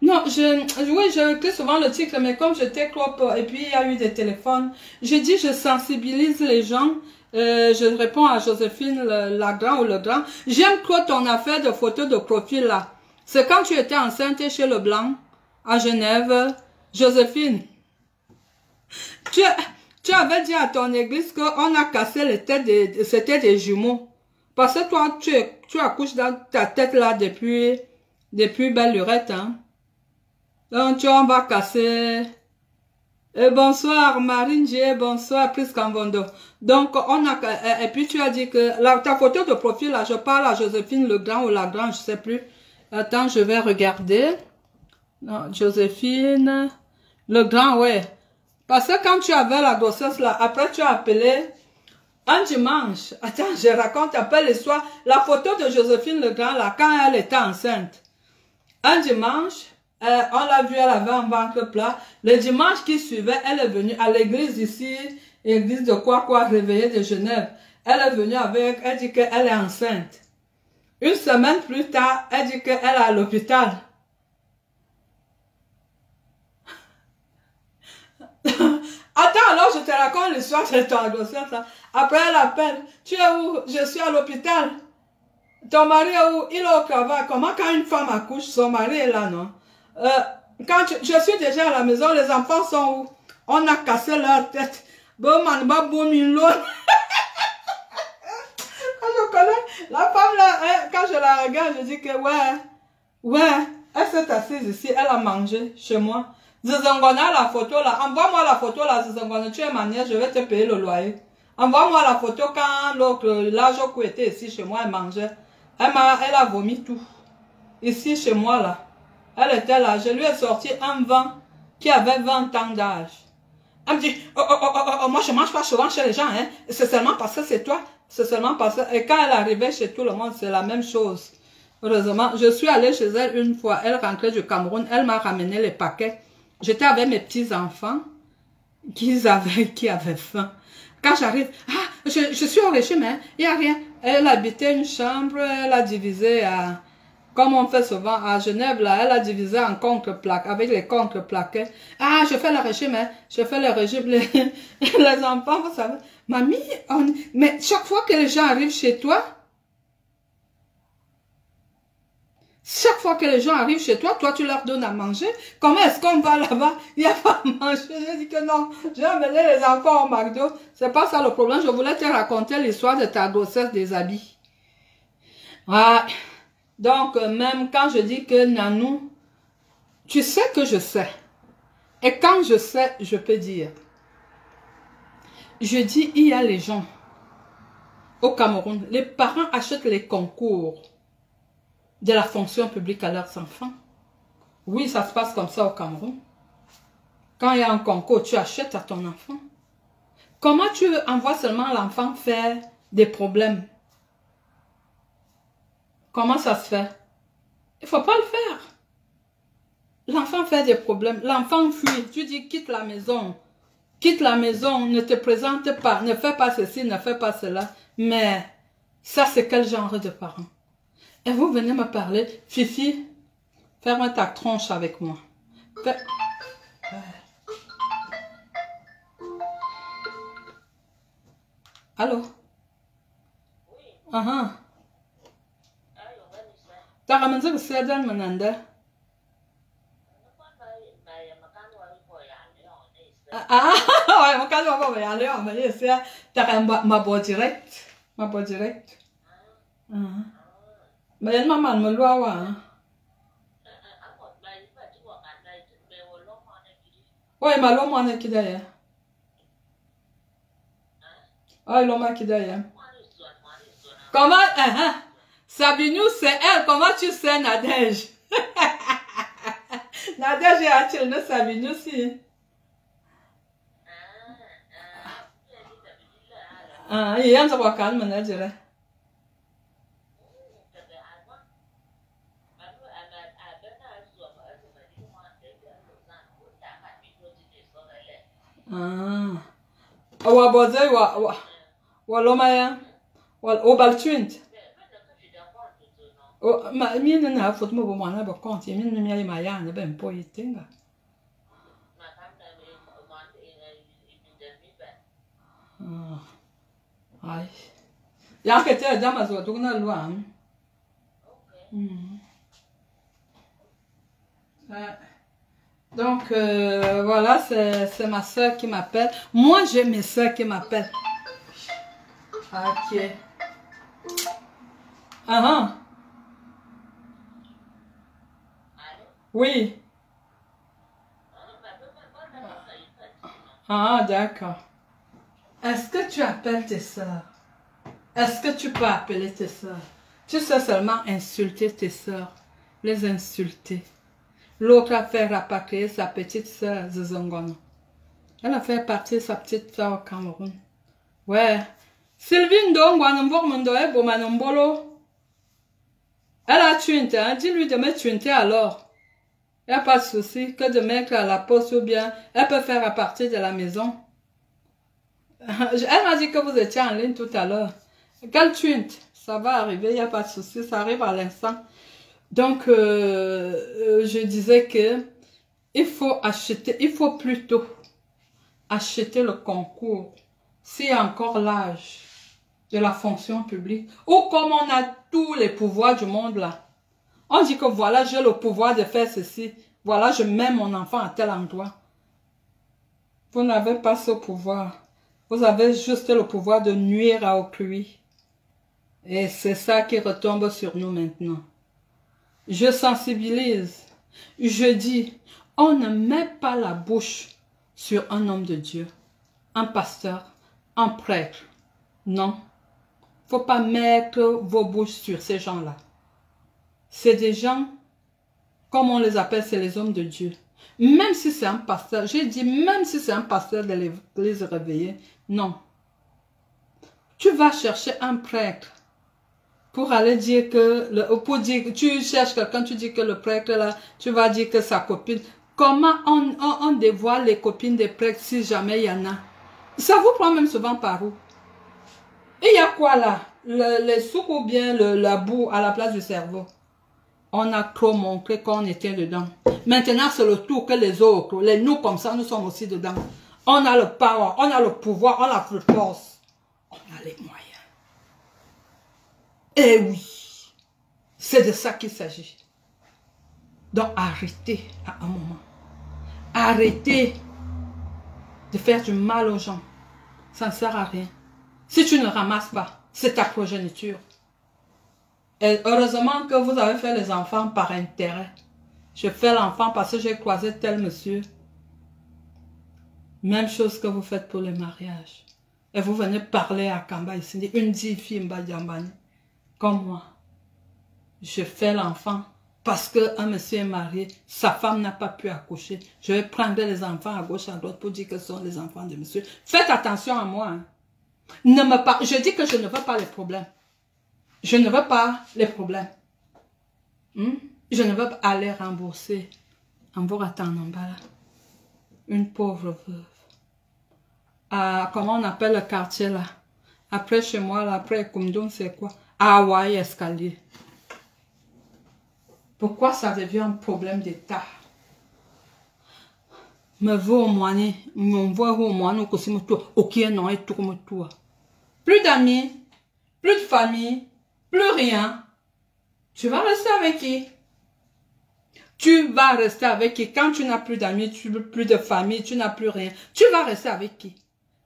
Non, oui, je écris souvent le titre, mais comme j'étais trop, et puis il y a eu des téléphones, je dis je sensibilise les gens, je réponds à Joséphine, la grande ou le grand. J'aime trop ton affaire de photos de profil là. C'est quand tu étais enceinte chez Leblanc, à Genève, Joséphine. Tu avais dit à ton église qu'on a cassé les têtes, c'était des jumeaux. Parce que toi, tu accouches dans ta tête là depuis belle lurette, hein. Donc, on va casser. Et bonsoir, Marine G. Bonsoir, Pris Cambondo. Donc, et puis tu as dit que ta photo de profil, là, je parle à Joséphine Legrand ou Lagrand, je sais plus. Attends, je vais regarder. Non, Joséphine Legrand, ouais. Parce que quand tu avais la grossesse, là, après tu as appelé un dimanche. Attends, je raconte un peu l'histoire. La photo de Joséphine Legrand, là, quand elle était enceinte. Un dimanche, on l'a vue, elle avait un ventre plat. Le dimanche qui suivait, elle est venue à l'église ici, église de quoi, réveillée de Genève. Elle est venue elle dit qu'elle est enceinte. Une semaine plus tard, elle dit qu'elle est à l'hôpital. Attends, alors je te raconte l'histoire de ton grossesse là. Après elle appelle, tu es où? Je suis à l'hôpital. Ton mari est où? Il est au travail. Comment quand une femme accouche, son mari est là, non? Je suis déjà à la maison, les enfants sont où? On a cassé leur tête. Bon, man, bah, boum, une l'autre. Je connais la femme là, quand je la regarde, je dis que ouais, elle s'est assise ici, elle a mangé chez moi. Zizongona, la photo là, envoie-moi la photo là, Zizongona, tu es ma nièce, je vais te payer le loyer. Envoie-moi la photo quand l'autre, l'âge était ici chez moi, elle mangeait. Elle a vomi tout. Ici chez moi là. Elle était là, je lui ai sorti un vent qui avait 20 ans d'âge. Elle me dit, moi je mange pas souvent chez les gens, hein. C'est seulement parce que c'est toi. C'est seulement parce que... Et quand elle arrivait chez tout le monde, c'est la même chose. Heureusement, je suis allée chez elle une fois. Elle rentrait du Cameroun. Elle m'a ramené les paquets. J'étais avec mes petits-enfants qui avaient faim. Quand j'arrive, je suis au régime, hein, il n'y a rien. Elle habitait une chambre, elle a divisé à... Comme on fait souvent à Genève, là, elle a divisé en contre-plaques, avec les contre-plaquets. Je fais le régime, hein, je fais le régime. Les enfants, vous savez, mamie, mais chaque fois que les gens arrivent chez toi, toi, tu leur donnes à manger. Comment est-ce qu'on va là-bas? Il n'y a pas à manger. J'ai dit que non, j'ai amené les enfants au McDo. C'est pas ça le problème. Je voulais te raconter l'histoire de ta grossesse des habits. Ouais. Donc, même quand je dis que Nanou, tu sais que je sais. Et quand je sais, je peux dire. Je dis, il y a les gens au Cameroun. Les parents achètent les concours de la fonction publique à leurs enfants. Oui, ça se passe comme ça au Cameroun. Quand il y a un concours, tu achètes à ton enfant. Comment tu envoies seulement l'enfant faire des problèmes? Comment ça se fait? Il ne faut pas le faire. L'enfant fait des problèmes. L'enfant fuit. Tu dis quitte la maison. quitte la maison, ne te présente pas, ne fais pas ceci, ne fais pas cela. Mais ça, c'est quel genre de parent? Et vous venez me parler, Fifi, ferme ta tronche avec moi. Allô? Aha. Takamanza kusiadan mananda. Ouais, mon cas, on va y aller, on va y essayer. T'as ma boîte direct. Ma boîte direct. Mais il y a une maman, me loa, ouais, ma loma ne kidaya. Ouais, loma kidaya. Comment, Sabinou, c'est elle. Comment tu sais, Nadège? Nadège est à Sabinou, si. Il y a un savoir calme, je dirais. Waboze wa lomaya wa obaltuint. Ma mine na foto mo bo na ba konti mine mi ayi ma ya na ben po yitenga. Ai. Ya que te dama zo tu na loi. Donc, voilà, c'est ma soeur qui m'appelle. Moi, j'ai mes soeurs qui m'appellent. Ok. Oui. D'accord. Est-ce que tu appelles tes soeurs? Est-ce que tu peux appeler tes soeurs? Tu sais seulement insulter tes soeurs. Les insulter. L'autre a fait rapatrier sa petite soeur Zizongono. Elle a fait partir sa petite soeur au Cameroun. Ouais. Sylvie Ndongwanombormondo est Bomanombolo. Elle a tuinté, hein? Dis-lui de me tuinter alors. Il n'y a pas de souci que de mettre à la poste ou bien elle peut faire à partir de la maison. Elle m'a dit que vous étiez en ligne tout à l'heure. Quelle tuinte? Ça va arriver, il n'y a pas de souci, ça arrive à l'instant. Donc, je disais que il faut plutôt acheter le concours, s'il y a encore l'âge de la fonction publique, ou comme on a tous les pouvoirs du monde là. On dit que voilà, j'ai le pouvoir de faire ceci, voilà, je mets mon enfant à tel endroit. Vous n'avez pas ce pouvoir. Vous avez juste le pouvoir de nuire à autrui. Et c'est ça qui retombe sur nous maintenant. Je sensibilise. Je dis, on ne met pas la bouche sur un homme de Dieu, un pasteur, un prêtre. Non. Il ne faut pas mettre vos bouches sur ces gens-là. C'est des gens, comme on les appelle, c'est les hommes de Dieu. Même si c'est un pasteur, j'ai dit, même si c'est un pasteur de l'église réveillée, non. Tu vas chercher un prêtre pour aller dire que, tu cherches quelqu'un, tu dis que le prêtre là, tu vas dire que sa copine. Comment on dévoile les copines des prêtres si jamais il y en a? Ça vous prend même souvent par où? Et il y a quoi là? Les souks ou bien la boue à la place du cerveau? On a trop montré qu'on était dedans. Maintenant, c'est le tour que les autres, les nous comme ça, nous sommes aussi dedans. On a le power, on a le pouvoir, on a la force. On a les moyens. Eh oui, c'est de ça qu'il s'agit. Donc arrêtez à un moment. Arrêtez de faire du mal aux gens. Ça ne sert à rien. Si tu ne ramasses pas, c'est ta progéniture. Et heureusement que vous avez fait les enfants par intérêt. Je fais l'enfant parce que j'ai croisé tel monsieur. Même chose que vous faites pour les mariages. Et vous venez parler à Kamba ici, une fille Mbadiambani, comme moi. Je fais l'enfant parce qu'un monsieur est marié, sa femme n'a pas pu accoucher. Je vais prendre les enfants à gauche, à droite pour dire que ce sont les enfants de monsieur. Faites attention à moi. Hein. Je dis que je ne veux pas les problèmes. Je ne veux pas les problèmes. Je ne veux pas aller rembourser. En vous attendant là. Une pauvre veuve. à, comment on appelle le quartier là? Après chez moi, là, après Koumdoum, c'est quoi? Hawaï Escalier. Pourquoi ça devient un problème d'État? Me voit au moigné, me voit au moigné, ok, non, et tout comme toi. Plus d'amis, plus de famille, plus rien. Tu vas rester avec qui? Tu vas rester avec qui? Quand tu n'as plus d'amis, plus de famille, tu n'as plus rien. Tu vas rester avec qui?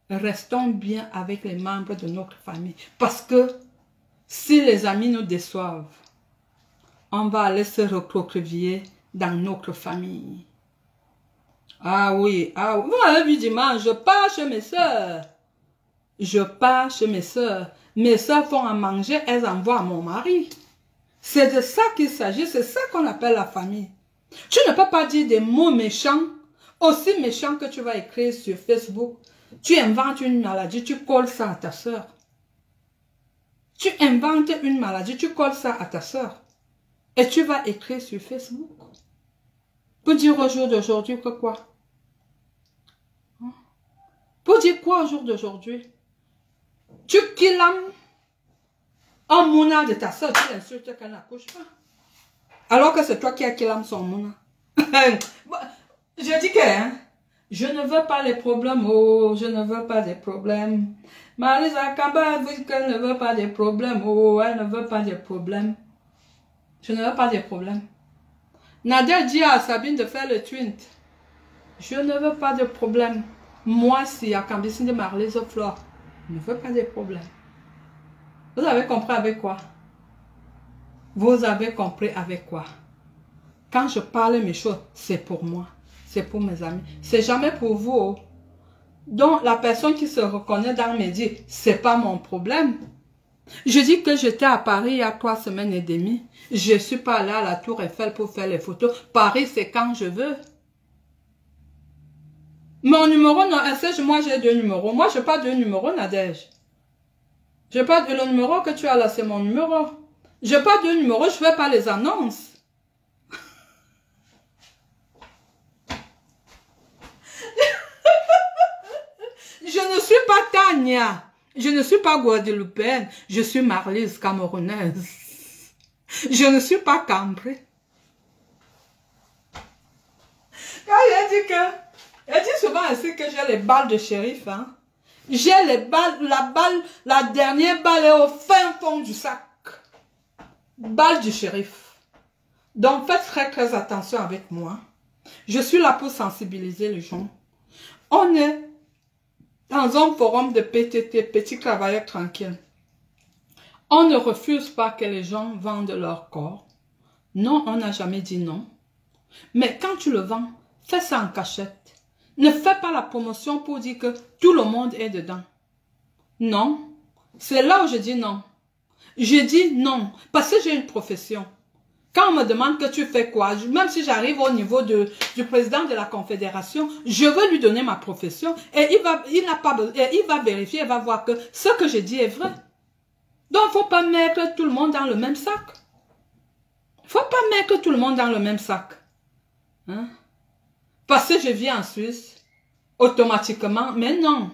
Restons bien avec les membres de notre famille. Parce que si les amis nous déçoivent, on va aller se recroqueviller dans notre famille. Ah oui, vous m'avez vu dimanche, je pars chez mes soeurs. Je pars chez mes soeurs. Mes soeurs font à manger, elles envoient à mon mari. C'est de ça qu'il s'agit, c'est ça qu'on appelle la famille. Tu ne peux pas dire des mots méchants, aussi méchants que tu vas écrire sur Facebook. Tu inventes une maladie, tu colles ça à ta soeur. Tu inventes une maladie, tu colles ça à ta soeur. Et tu vas écrire sur Facebook. Pour dire au jour d'aujourd'hui que quoi? Pour dire quoi au jour d'aujourd'hui? Tu kilames un mouna de ta soeur, tu l'insultes qu'elle n'accouche pas. Alors que c'est toi qui as kilame son mouna. Je dis que, hein, je ne veux pas les problèmes, oh, je ne veux pas des problèmes. Marisa Kamba dit qu'elle ne veut pas des problèmes, oh, elle ne veut pas des problèmes. Je ne veux pas des problèmes. Nadia dit à Sabine de faire le twint. Je ne veux pas de problème. Moi, si à Cambicine de Marlise Flore, je ne veux pas de problème. Vous avez compris avec quoi? Vous avez compris avec quoi? Quand je parle mes choses, c'est pour moi. C'est pour mes amis. C'est jamais pour vous. Donc, la personne qui se reconnaît dans mes dits, c'est pas mon problème. Je dis que j'étais à Paris il y a 3 semaines et demie. Je suis pas allée à la Tour Eiffel pour faire les photos. Paris, c'est quand je veux. Mon numéro, non, moi j'ai 2 numéros. Moi, je n'ai pas 2 numéros, Nadège. Je n'ai pas le numéro que tu as là, c'est mon numéro. Je n'ai pas 2 numéros, je ne fais pas les annonces. Je ne suis pas Tania. Je ne suis pas guadeloupéenne. Je suis Marlise camerounaise. Je ne suis pas cambrée. Quand elle dit souvent ainsi que j'ai les balles de shérif, hein. J'ai les balles, la dernière balle est au fin fond du sac. Balle du shérif. Donc faites très très attention avec moi. Je suis là pour sensibiliser les gens. On est dans un forum de PTT, petits travailleurs tranquilles. On ne refuse pas que les gens vendent leur corps. Non, on n'a jamais dit non. Mais quand tu le vends, fais ça en cachette. Ne fais pas la promotion pour dire que tout le monde est dedans. Non. C'est là où je dis non. Je dis non. Parce que j'ai une profession. Quand on me demande que tu fais quoi, même si j'arrive au niveau du président de la confédération, je veux lui donner ma profession et il va vérifier, il va voir que ce que je dis est vrai. Donc, il ne faut pas mettre tout le monde dans le même sac. Il ne faut pas mettre tout le monde dans le même sac. Hein? Parce que je vis en Suisse, automatiquement, mais non.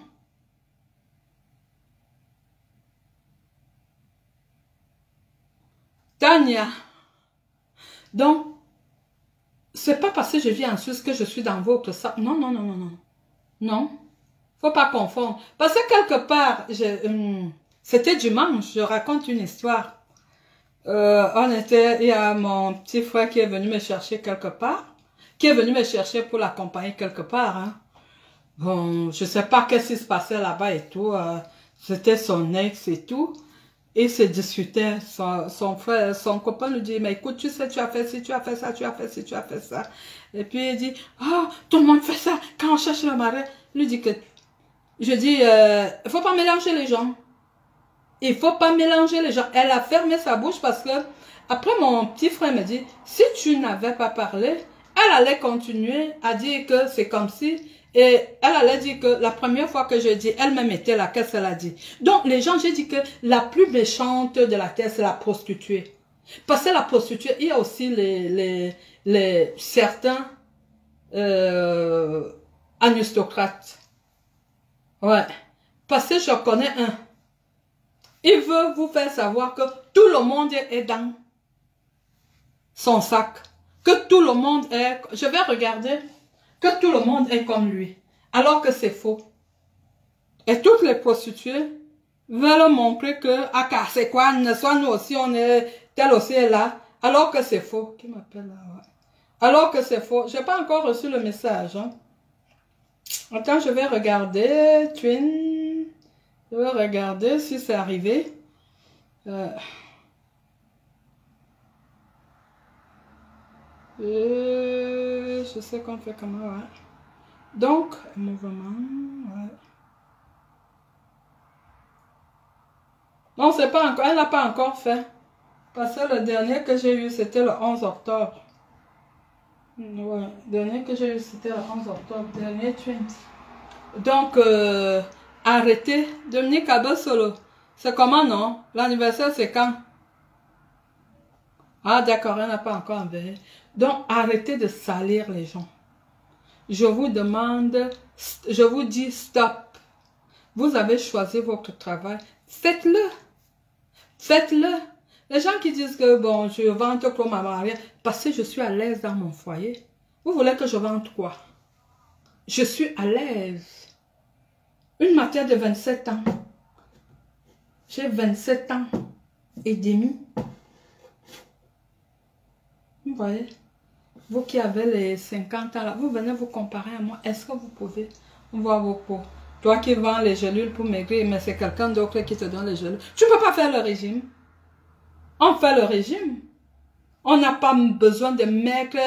Tania. Donc, c'est pas parce que je vis en Suisse que je suis dans votre sac. Non, non, non, non, non. Non. Faut pas confondre. Parce que quelque part, c'était dimanche, je raconte une histoire. Il y a mon petit frère qui est venu me chercher quelque part. Qui est venu me chercher pour l'accompagner quelque part. Hein. Bon, je sais pas qu'est-ce qui se passait là-bas et tout. C'était son ex et tout. Il se discutait. Son frère, son copain lui dit, mais écoute, tu sais, tu as fait ci, tu as fait ça, tu as fait ci, tu as fait ça. Et puis il dit, oh, tout le monde fait ça. Quand on cherche le mari, lui dit que, je dis, il faut pas mélanger les gens. Il faut pas mélanger les gens. Elle a fermé sa bouche parce que, après mon petit frère me dit, si tu n'avais pas parlé, elle allait continuer à dire que c'est comme si, et elle allait dire que la première fois que je dis, elle me mettait la caisse, elle a dit. Donc les gens, j'ai dit que la plus méchante de la terre, c'est la prostituée. Parce que la prostituée, il y a aussi certains aristocrates. Ouais. Parce que je connais un. Il veut vous faire savoir que tout le monde est dans son sac. Que tout le monde est... Je vais regarder. Que tout le monde est comme lui. Alors que c'est faux. Et toutes les prostituées veulent montrer que, ah, c'est quoi, soit nous aussi, on est, tel aussi est là. Alors que c'est faux. Qui m'appelle là? Ouais. Alors que c'est faux. Je n'ai pas encore reçu le message. Hein. Attends, je vais regarder. Twin. Je vais regarder si c'est arrivé. Je sais qu'on fait comment, ouais. Donc, mouvement, ouais. Non, c'est pas encore, elle n'a pas encore fait. Parce que le dernier que j'ai eu, c'était le 11 octobre. Ouais, le dernier que j'ai eu, c'était le 11 octobre. Dernier twins. Donc, arrêtez. Dominique Abasolo. C'est comment, non? L'anniversaire, c'est quand? Ah, d'accord, elle n'a pas encore envoyé. Donc, arrêtez de salir les gens. Je vous demande, je vous dis stop. Vous avez choisi votre travail. Faites-le. Faites-le. Les gens qui disent que, bon, je vante pour ma mariage, parce que je suis à l'aise dans mon foyer. Vous voulez que je vende quoi? Je suis à l'aise. Une matière de 27 ans. J'ai 27 ans et demi. Vous voyez? Vous qui avez les 50 ans là, vous venez vous comparer à moi. Est-ce que vous pouvez voir vos peaux? Toi qui vends les gélules pour maigrir, mais c'est quelqu'un d'autre qui te donne les gélules. Tu ne peux pas faire le régime. On fait le régime. On n'a pas besoin de maigre,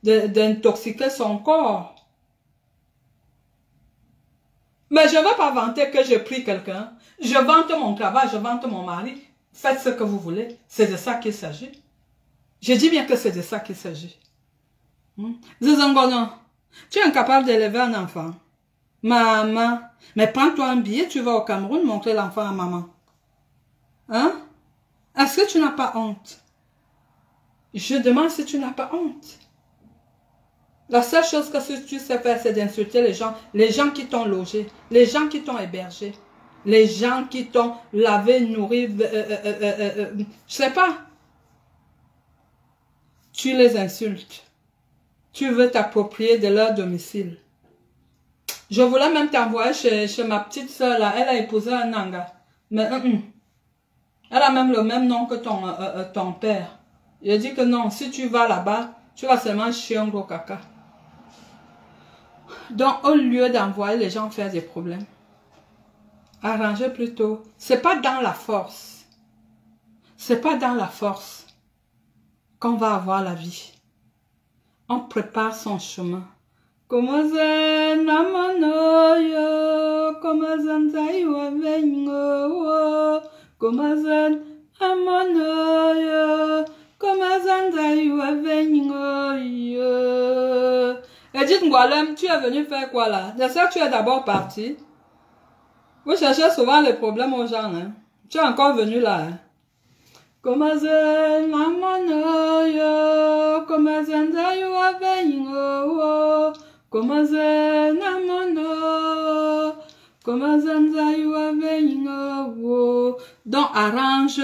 d'intoxiquer son corps. Mais je ne vais pas vanter que j'ai pris quelqu'un. Je vante mon travail, je vante mon mari. Faites ce que vous voulez. C'est de ça qu'il s'agit. Je dis bien que c'est de ça qu'il s'agit. Zizangono, tu es incapable d'élever un enfant. Maman, mais prends-toi un billet, tu vas au Cameroun montrer l'enfant à maman. Hein? Est-ce que tu n'as pas honte? Je demande si tu n'as pas honte. La seule chose que tu sais faire, c'est d'insulter les gens qui t'ont logé, les gens qui t'ont hébergé, les gens qui t'ont lavé, nourri, je sais pas. Tu les insultes. Tu veux t'approprier de leur domicile. Je voulais même t'envoyer chez ma petite soeur là. Elle a épousé un Nanga. Mais elle a même le même nom que ton père. Je dis que non, si tu vas là-bas, tu vas seulement chier un gros caca. Donc, au lieu d'envoyer les gens faire des problèmes, arrangez plutôt. C'est pas dans la force. C'est pas dans la force qu'on va avoir la vie. On prépare son chemin. Comment ça namanoyo, comment ça nzaiwa vengo, comment ça amanoyo, comment ça nzaiwa vengo. Et dites Ngwalem, tu es venu faire quoi là? C'est ça que tu es d'abord parti. Vous cherchez souvent les problèmes aux gens, hein? Tu es encore venu là, hein? Comment ça namanoyo, comment ça nzaiwa vengo. Comment ça namano, comment ça nzaiwa vengo. Donc arrange.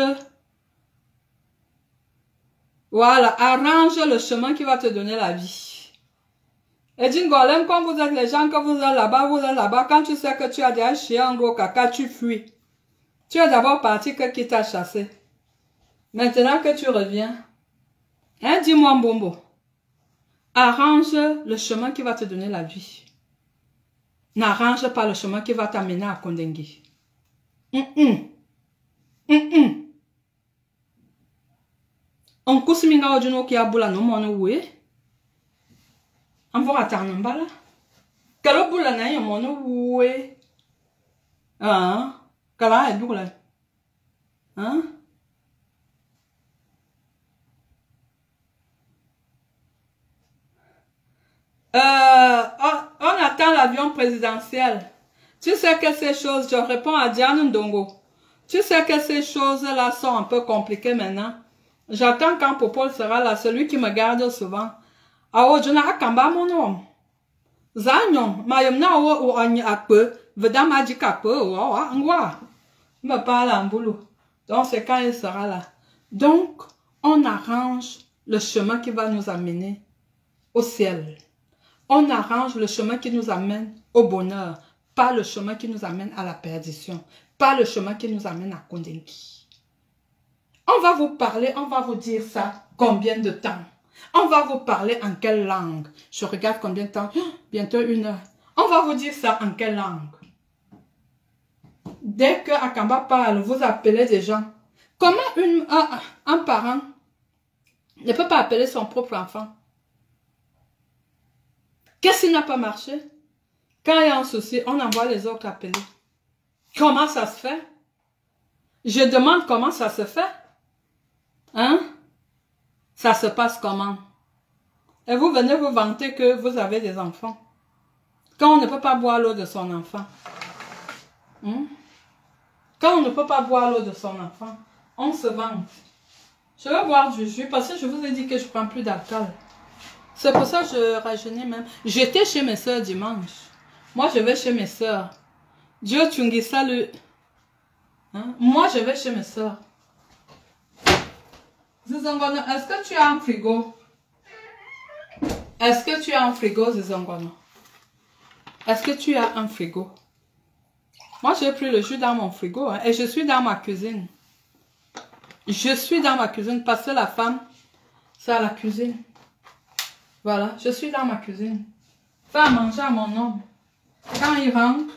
Voilà, arrange le chemin qui va te donner la vie. Et dis Ngolem, quand vous êtes les gens, que vous êtes là-bas, quand tu sais que tu as déjà chié en gros caca, tu fuis. Tu es d'abord parti que qui t'a chassé. Maintenant que tu reviens, hein, dis-moi Mbombo. Arrange le chemin qui va te donner la vie. N'arrange pas le chemin qui va t'amener à Kondengi. On kusiminga ojuno ki abula no mono we. On va attendre mbala. Kalo bula na yo mono we. Ah, kala e dugla. Hein? On attend l'avion présidentiel. Tu sais que ces choses, je réponds à Diane Ndongo. Tu sais que ces choses-là sont un peu compliquées maintenant. J'attends quand Popol sera là, celui qui me garde souvent. Awo juna akamba mon homme. Zanyon, mayomna o akpe, Vedam a dit qu'à peu, il me parle en boulot. Donc, c'est quand il sera là. Donc, on arrange le chemin qui va nous amener au ciel. On arrange le chemin qui nous amène au bonheur, pas le chemin qui nous amène à la perdition, pas le chemin qui nous amène à Kondenki. On va vous parler, on va vous dire ça combien de temps? On va vous parler en quelle langue? Je regarde combien de temps? Bientôt 1 heure. On va vous dire ça en quelle langue? Dès que Akamba parle, vous appelez des gens. Comment un parent ne peut pas appeler son propre enfant? Qu'est-ce qui n'a pas marché? Quand il y a un souci, on envoie les autres appeler. Comment ça se fait? Je demande comment ça se fait. Hein? Ça se passe comment? Et vous venez vous vanter que vous avez des enfants. Quand on ne peut pas boire l'eau de son enfant. Hein? Quand on ne peut pas boire l'eau de son enfant, on se vante. Je vais boire du jus parce que je vous ai dit que je ne prends plus d'alcool. C'est pour ça que je rajeunis même. J'étais chez mes soeurs dimanche. Moi, je vais chez mes soeurs. Dieu Tchungi, salut. Hein? Moi, je vais chez mes soeurs. Zizongono, est-ce que tu as un frigo? Est-ce que tu as un frigo, Zizongono? Est-ce que tu as un frigo? Moi, j'ai pris le jus dans mon frigo hein, et je suis dans ma cuisine. Je suis dans ma cuisine parce que la femme, c'est à la cuisine. Voilà, je suis dans ma cuisine. Fais à manger à mon homme. Quand il rentre,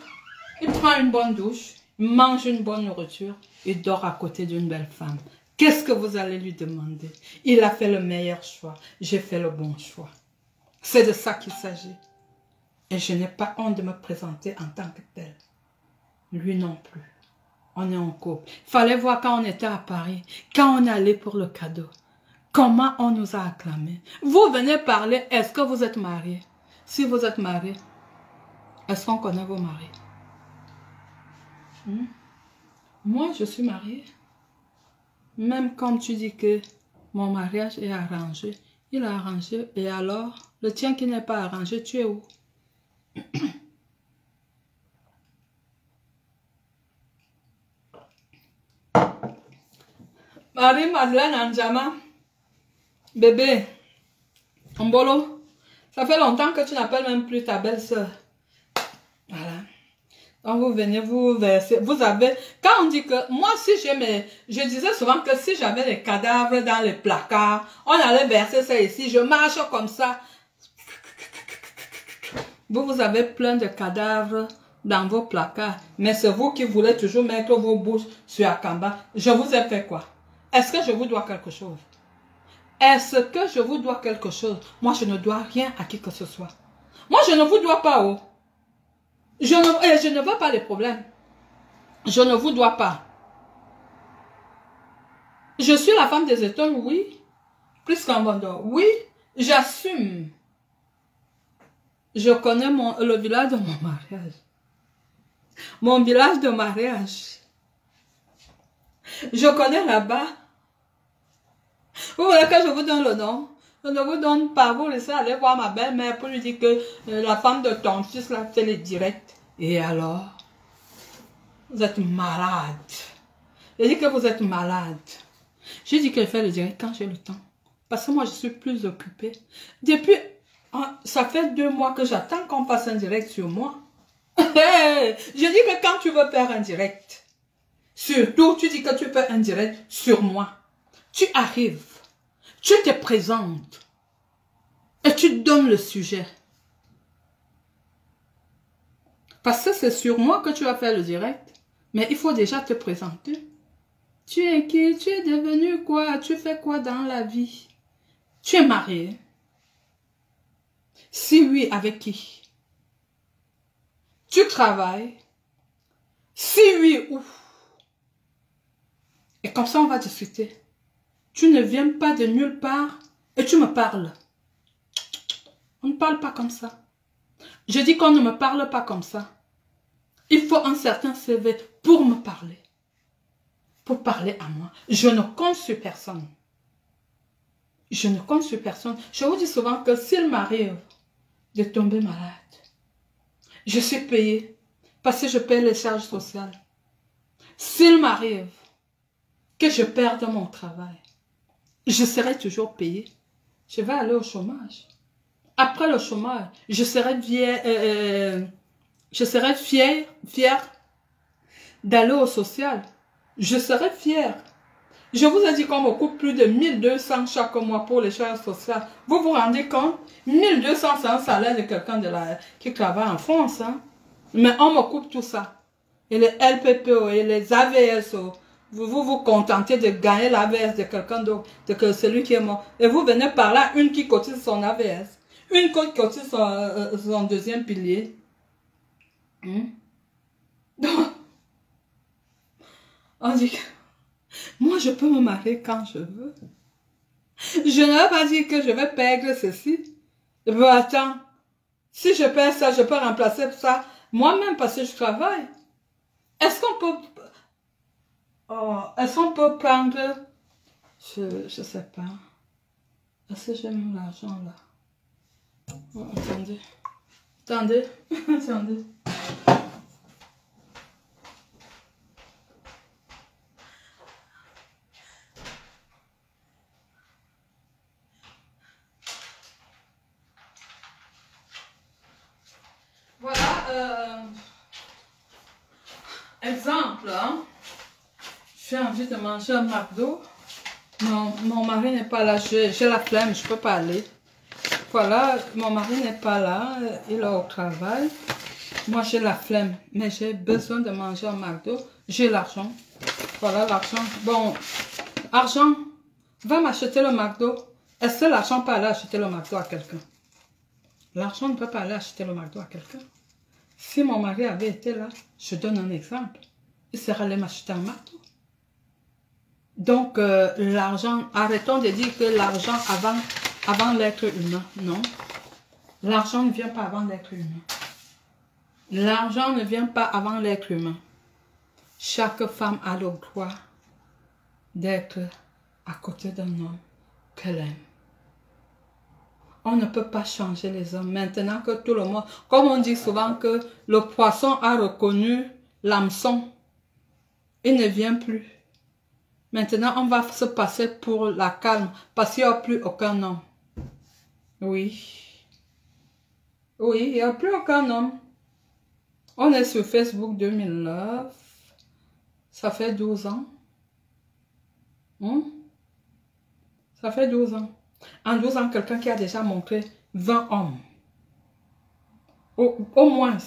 il prend une bonne douche, il mange une bonne nourriture, il dort à côté d'une belle femme. Qu'est-ce que vous allez lui demander? Il a fait le meilleur choix. J'ai fait le bon choix. C'est de ça qu'il s'agit. Et je n'ai pas honte de me présenter en tant que tel. Lui non plus. On est en couple. Il fallait voir quand on était à Paris, quand on allait pour le cadeau. Comment on nous a acclamés. Vous venez parler, est-ce que vous êtes mariés? Si vous êtes mariés, est-ce qu'on connaît vos maris? Moi, je suis mariée. Même comme tu dis que mon mariage est arrangé, il est arrangé. Et alors, le tien qui n'est pas arrangé, tu es où? Marie-Madeleine Anjama, bébé, Mbolo, ça fait longtemps que tu n'appelles même plus ta belle-sœur. Voilà. Donc vous venez, vous versez, vous avez, quand on dit que, moi si je disais souvent que si j'avais les cadavres dans les placards, on allait verser ça ici, je marche comme ça. Vous avez plein de cadavres dans vos placards, mais c'est vous qui voulez toujours mettre vos bouches sur Akamba. Je vous ai fait quoi? Est-ce que je vous dois quelque chose? Est-ce que je vous dois quelque chose? Moi, je ne dois rien à qui que ce soit. Moi, je ne vous dois pas, oh. Je ne veux pas les problèmes. Je ne vous dois pas. Je suis la femme des étoiles, oui. Plus qu'un bandor, oui. J'assume. Je connais le village de mon mariage. Mon village de mariage. Je connais là-bas. Vous voulez que je vous donne le nom? Je ne vous donne pas. Vous laissez aller voir ma belle-mère pour lui dire que la femme de ton fils là fait les directs. Et alors? Vous êtes malade. Je dis que vous êtes malade. J'ai dit qu'elle fait le direct quand j'ai le temps. Parce que moi, je suis plus occupée. Depuis, ça fait 2 mois que j'attends qu'on fasse un direct sur moi. Je dis que quand tu veux faire un direct, surtout, tu dis que tu fais un direct sur moi. Tu arrives, tu te présentes et tu donnes le sujet. Parce que c'est sur moi que tu vas faire le direct. Mais il faut déjà te présenter. Tu es qui? Tu es devenu quoi? Tu fais quoi dans la vie? Tu es marié? Si oui, avec qui? Tu travailles? Si oui, où? Et comme ça, on va discuter. Tu ne viens pas de nulle part et tu me parles. On ne parle pas comme ça. Je dis qu'on ne me parle pas comme ça. Il faut un certain CV pour me parler. Pour parler à moi. Je ne compte sur personne. Je ne compte sur personne. Je vous dis souvent que s'il m'arrive de tomber malade, je suis payée parce que je paie les charges sociales. S'il m'arrive que je perde mon travail, je serai toujours payée. Je vais aller au chômage. Après le chômage, je serai fière d'aller au social. Je serai fière. Je vous ai dit qu'on me coupe plus de 1200 chaque mois pour les charges sociales. Vous vous rendez compte? 1200, c'est un salaire de quelqu'un qui travaille en France. Hein? Mais on me coupe tout ça. Et les LPPO et les AVSO. Vous vous contentez de gagner l'AVS de quelqu'un d'autre, de celui qui est mort. Et vous venez par là, une qui cotise son AVS. Une qui cotise son deuxième pilier. Donc, on dit que moi, je peux me marier quand je veux. Je ne vais pas dire que je vais perdre ceci. Mais attends, si je perds ça, je peux remplacer ça moi-même parce que je travaille. Est-ce qu'on peut prendre... Je sais pas. Est-ce que j'aime l'argent là? Oh, attendez. Attendez. Attendez. Voilà, exemple, hein? J'ai envie de manger un McDo. Mon mari n'est pas là, j'ai la flemme, je ne peux pas aller. Voilà, mon mari n'est pas là, il est au travail. Moi, j'ai la flemme, mais j'ai besoin de manger un McDo. J'ai l'argent. Voilà l'argent. Bon, argent, va m'acheter le McDo. Est-ce que l'argent peut aller acheter le McDo à quelqu'un? L'argent ne peut pas aller acheter le McDo à quelqu'un. Si mon mari avait été là, je donne un exemple, il serait allé m'acheter un McDo. Donc, l'argent, arrêtons de dire que l'argent avant l'être humain. Non. L'argent ne vient pas avant l'être humain. L'argent ne vient pas avant l'être humain. Chaque femme a le droit d'être à côté d'un homme qu'elle aime. On ne peut pas changer les hommes. Maintenant que tout le monde... Comme on dit souvent que le poisson a reconnu l'hameçon, il ne vient plus. Maintenant, on va se passer pour la calme parce qu'il n'y a plus aucun homme. Oui. Oui, il n'y a plus aucun homme. On est sur Facebook 2009. Ça fait 12 ans. Ça fait 12 ans. En 12 ans, quelqu'un qui a déjà montré 20 hommes. Au moins.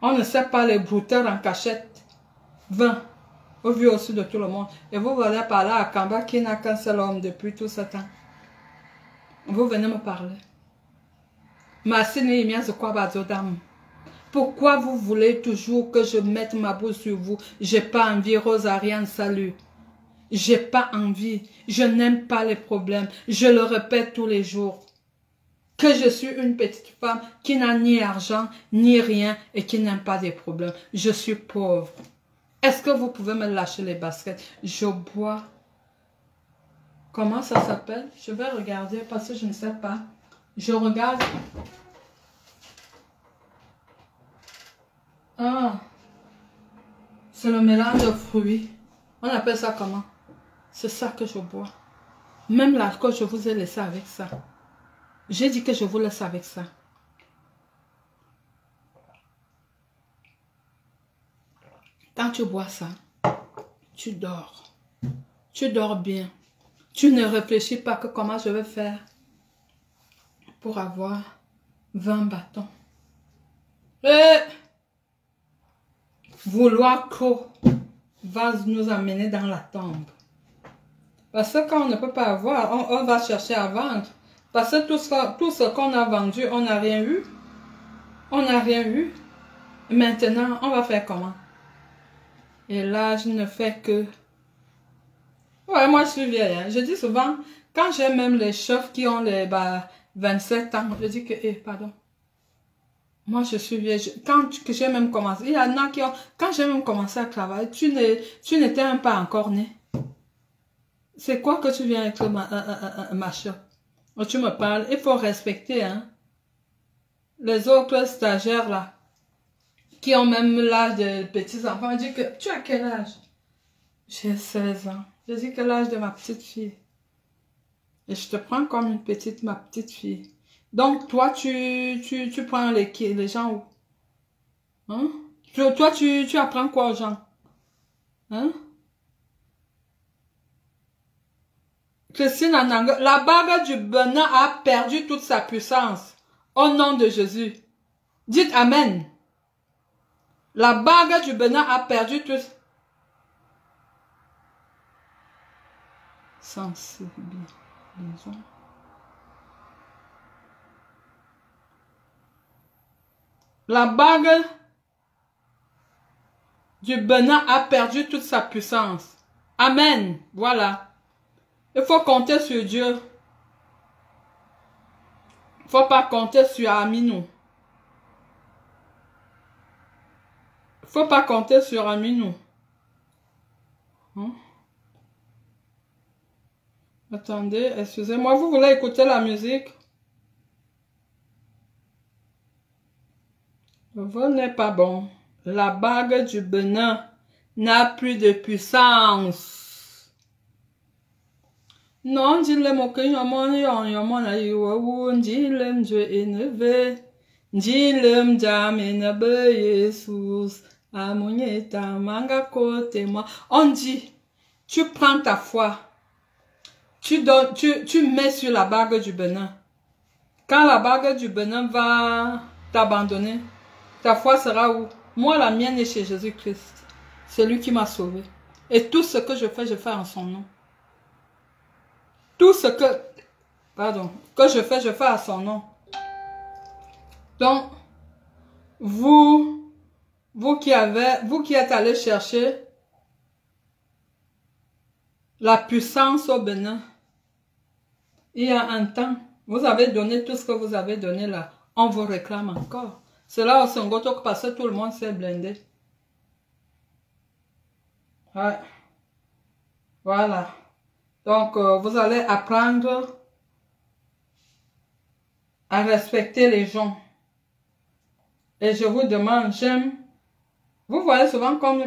On ne sait pas les brouteurs en cachette. 20. Au vu aussi de tout le monde. Et vous venez parler à Kamba qui n'a qu'un seul homme depuis tout ce temps. Vous venez me parler. Pourquoi vous voulez toujours que je mette ma bouche sur vous? J'ai pas envie, Rosariane, salut. J'ai pas envie. Je n'aime pas les problèmes. Je le répète tous les jours. Que je suis une petite femme qui n'a ni argent, ni rien et qui n'aime pas des problèmes. Je suis pauvre. Est-ce que vous pouvez me lâcher les baskets? Je bois. Comment ça s'appelle? Je vais regarder parce que je ne sais pas. Je regarde. Ah. C'est le mélange de fruits. On appelle ça comment? C'est ça que je bois. Même l'alcool, je vous ai laissé avec ça. J'ai dit que je vous laisse avec ça. Quand tu bois ça, tu dors. Tu dors bien. Tu ne réfléchis pas que comment je vais faire pour avoir 20 bâtons. Et vouloir trop va nous amener dans la tombe. Parce que quand on ne peut pas avoir, on va chercher à vendre. Parce que tout ce qu'on a vendu, on n'a rien eu. On n'a rien eu. Maintenant, on va faire comment? Et là, je ne fais que... Ouais, moi je suis vieille. Hein. Je dis souvent, quand j'ai même les chefs qui ont les 27 ans, je dis que, pardon. Moi je suis vieille. Quand j'ai même commencé, il y en a qui ont... Quand j'ai même commencé à travailler, tu n'étais même pas encore né. C'est quoi que tu viens avec ma chef? Tu me parles, il faut respecter, hein. Les autres stagiaires là, qui ont même l'âge de petits-enfants, dit que tu as quel âge? J'ai 16 ans. Je dis que l'âge de ma petite fille. Et je te prends comme une petite, ma petite fille. Donc, toi, tu prends les gens où? Hein? Toi, tu apprends quoi aux gens? Hein? Christine Ananga, la bague du Bénin a perdu toute sa puissance. Au nom de Jésus. Dites Amen. La bague du Bénin a perdu toute... Sensibilisation. La bague du Bénin a perdu toute sa puissance. Amen. Voilà. Il faut compter sur Dieu. Il ne faut pas compter sur Aminou. Il ne faut pas compter sur Aminou. Hein? Attendez, excusez-moi, vous voulez écouter la musique? Le vol n'est pas bon. La bague du Bénin n'a plus de puissance. Non, dis-le mon que yomon a eu dis-le Dieu élevé. Dis-le m'dame be Jesus. Amounieta manga côté moi. On dit, tu prends ta foi. Tu mets sur la bague du Bénin. Quand la bague du Bénin va t'abandonner, ta foi sera où? Moi, la mienne est chez Jésus-Christ. C'est lui qui m'a sauvé. Et tout ce que je fais en son nom. Tout ce que je fais à son nom. Donc, vous qui êtes allé chercher la puissance au Bénin, il y a un temps, vous avez donné tout ce que vous avez donné là, on vous réclame encore. C'est là au Songoto parce que tout le monde s'est blindé. Ouais. Voilà. Donc, vous allez apprendre à respecter les gens. Et je vous demande, vous voyez souvent comme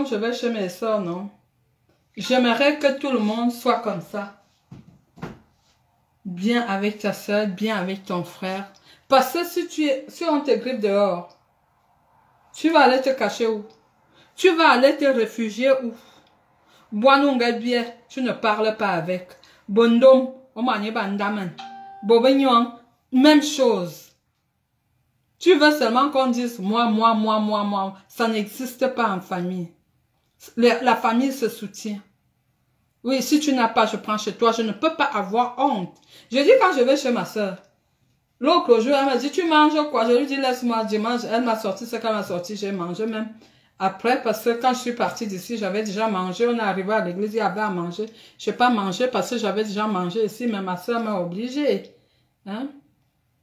je vais chez mes soeurs, non? J'aimerais que tout le monde soit comme ça. Bien avec ta soeur, bien avec ton frère. Parce que si on te grippe dehors, tu vas aller te cacher où? Tu vas aller te réfugier où? Boanungadbie, tu ne parles pas avec. Bondom, omanye bandaman. Bobignon, même chose. Tu veux seulement qu'on dise moi. Ça n'existe pas en famille. La famille se soutient. Oui, si tu n'as pas, je prends chez toi. Je ne peux pas avoir honte. Je dis quand je vais chez ma soeur. L'autre jour, elle m'a dit, tu manges quoi? Je lui dis, laisse-moi dimanche. Elle m'a sorti ce qu'elle m'a sorti. J'ai mangé même. Après, parce que quand je suis partie d'ici, j'avais déjà mangé. On est arrivé à l'église, il y avait à manger. Je n'ai pas mangé parce que j'avais déjà mangé ici, mais ma soeur m'a obligée. Hein?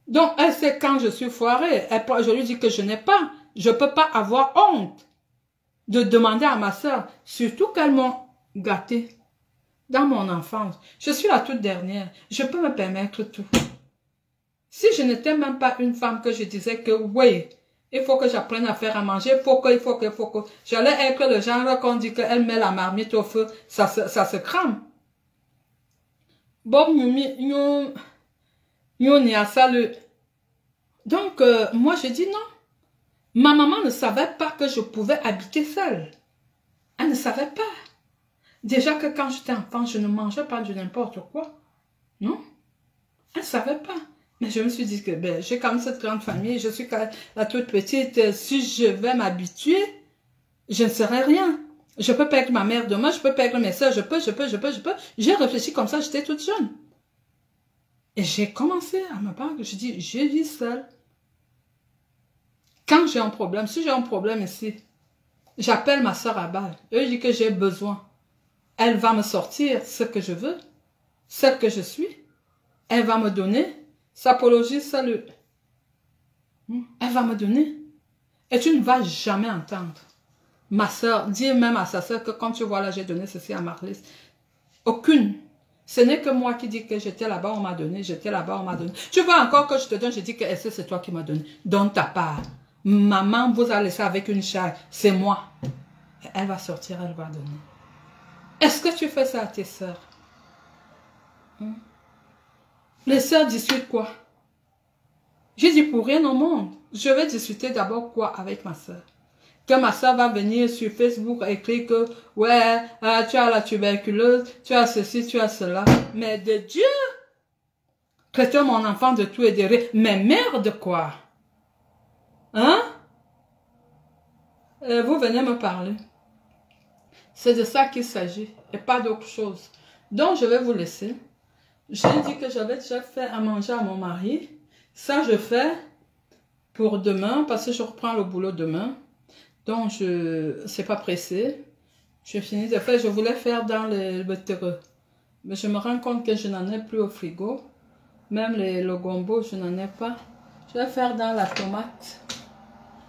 Donc, elle sait quand je suis foirée. Je lui dis que je n'ai pas. Je ne peux pas avoir honte de demander à ma soeur. Surtout qu'elles m'ont gâtée dans mon enfance. Je suis la toute dernière. Je peux me permettre tout. Si je n'étais même pas une femme que je disais que oui, il faut que j'apprenne à faire à manger, il faut que. J'allais être le genre qu'on dit qu'elle met la marmite au feu, ça se crame. Bon, donc, moi, je dis non. Ma maman ne savait pas que je pouvais habiter seule. Elle ne savait pas. Déjà que quand j'étais enfant, je ne mangeais pas de n'importe quoi. Non? Elle ne savait pas. Mais je me suis dit que j'ai quand même cette grande famille, je suis la toute petite. Si je vais m'habituer, je ne serai rien. Je peux perdre ma mère demain, je peux perdre mes soeurs, je peux. J'ai réfléchi comme ça, j'étais toute jeune. Et j'ai commencé à me parler, je dis, je vis seule. Quand j'ai un problème, si j'ai un problème ici, j'appelle ma soeur à balle. Je lui dis que j'ai besoin. Elle va me sortir ce que je veux, celle que je suis. Elle va me donner. Sapologie, salut. Elle va me donner. Et tu ne vas jamais entendre. Ma soeur, dis même à sa soeur que quand tu vois là, j'ai donné ceci à Marlis. Aucune. Ce n'est que moi qui dis que j'étais là-bas, on m'a donné, j'étais là-bas, on m'a donné. Tu vois encore que je te donne, je dis que c'est toi qui m'as donné. Donne ta part. maman vous a laissé avec une charge, c'est moi. Elle va sortir, elle va donner. Est-ce que tu fais ça à tes sœurs? Les sœurs discutent quoi? J'ai dit pour rien au monde. Je vais discuter d'abord quoi avec ma sœur? Que ma soeur va venir sur Facebook écrire que, ouais, tu as la tuberculose, tu as ceci, tu as cela. Mais de Dieu, traiter mon enfant de tout et de rien. Mais merde quoi? Hein? Vous venez me parler. C'est de ça qu'il s'agit et pas d'autre chose. Donc, je vais vous laisser. J'ai dit que j'avais déjà fait à manger à mon mari. Ça, je fais pour demain parce que je reprends le boulot demain. Donc, c'est pas pressé. J'ai fini de faire. Je voulais faire dans le betteraves. Mais je me rends compte que je n'en ai plus au frigo. Même le gombo, je n'en ai pas. Je vais faire dans la tomate.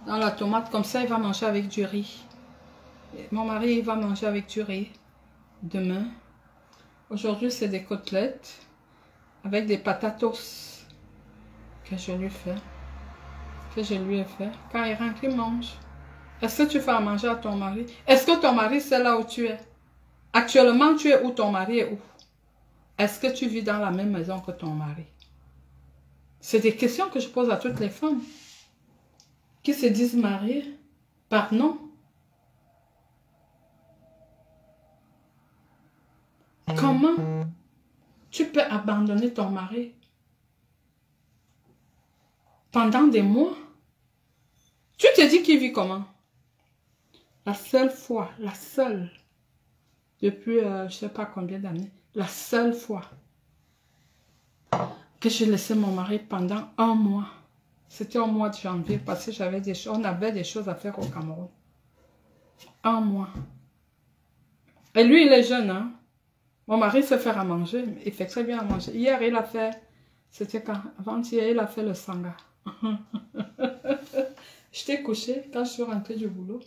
Dans la tomate, comme ça, il va manger avec du riz. Et mon mari, il va manger avec du riz demain. Aujourd'hui, c'est des côtelettes avec des patatos que je lui fais. Que je lui ai fait. Quand il rentre, il mange. Est-ce que tu fais à manger à ton mari? Est-ce que ton mari sait là où tu es? Actuellement, tu es où? Ton mari est où? Est-ce que tu vis dans la même maison que ton mari? C'est des questions que je pose à toutes les femmes qui se disent mariées par non. Comment tu peux abandonner ton mari pendant des mois? Tu te dis qu'il vit comment? La seule fois, la seule, depuis je ne sais pas combien d'années, la seule fois que j'ai laissé mon mari pendant un mois, c'était au mois de janvier parce que j'avais des choses, on avait des choses à faire au Cameroun. Un mois. Et lui, il est jeune, hein? Mon mari sait faire à manger, il fait très bien à manger. Hier, il a fait, c'était quand? Avant-hier, il a fait le sanga. J'étais couchée quand je suis rentrée du boulot.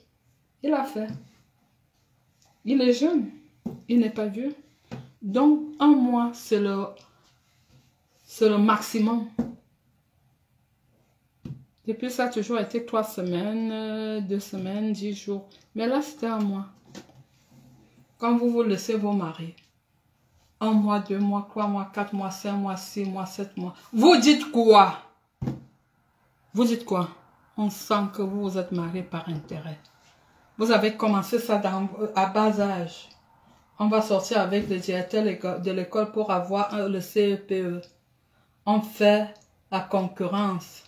Il a fait. Il est jeune. Il n'est pas vieux. Donc, un mois, c'est le maximum. Depuis ça, a toujours été 3 semaines, 2 semaines, 10 jours. Mais là, c'était un mois. Quand vous laissez vos maris, 1 mois, 2 mois, 3 mois, 4 mois, 5 mois, 6 mois, 7 mois. Vous dites quoi? Vous dites quoi? On sent que vous vous êtes marié par intérêt. Vous avez commencé ça à bas âge. On va sortir avec le directeur de l'école pour avoir le CEPE. On fait la concurrence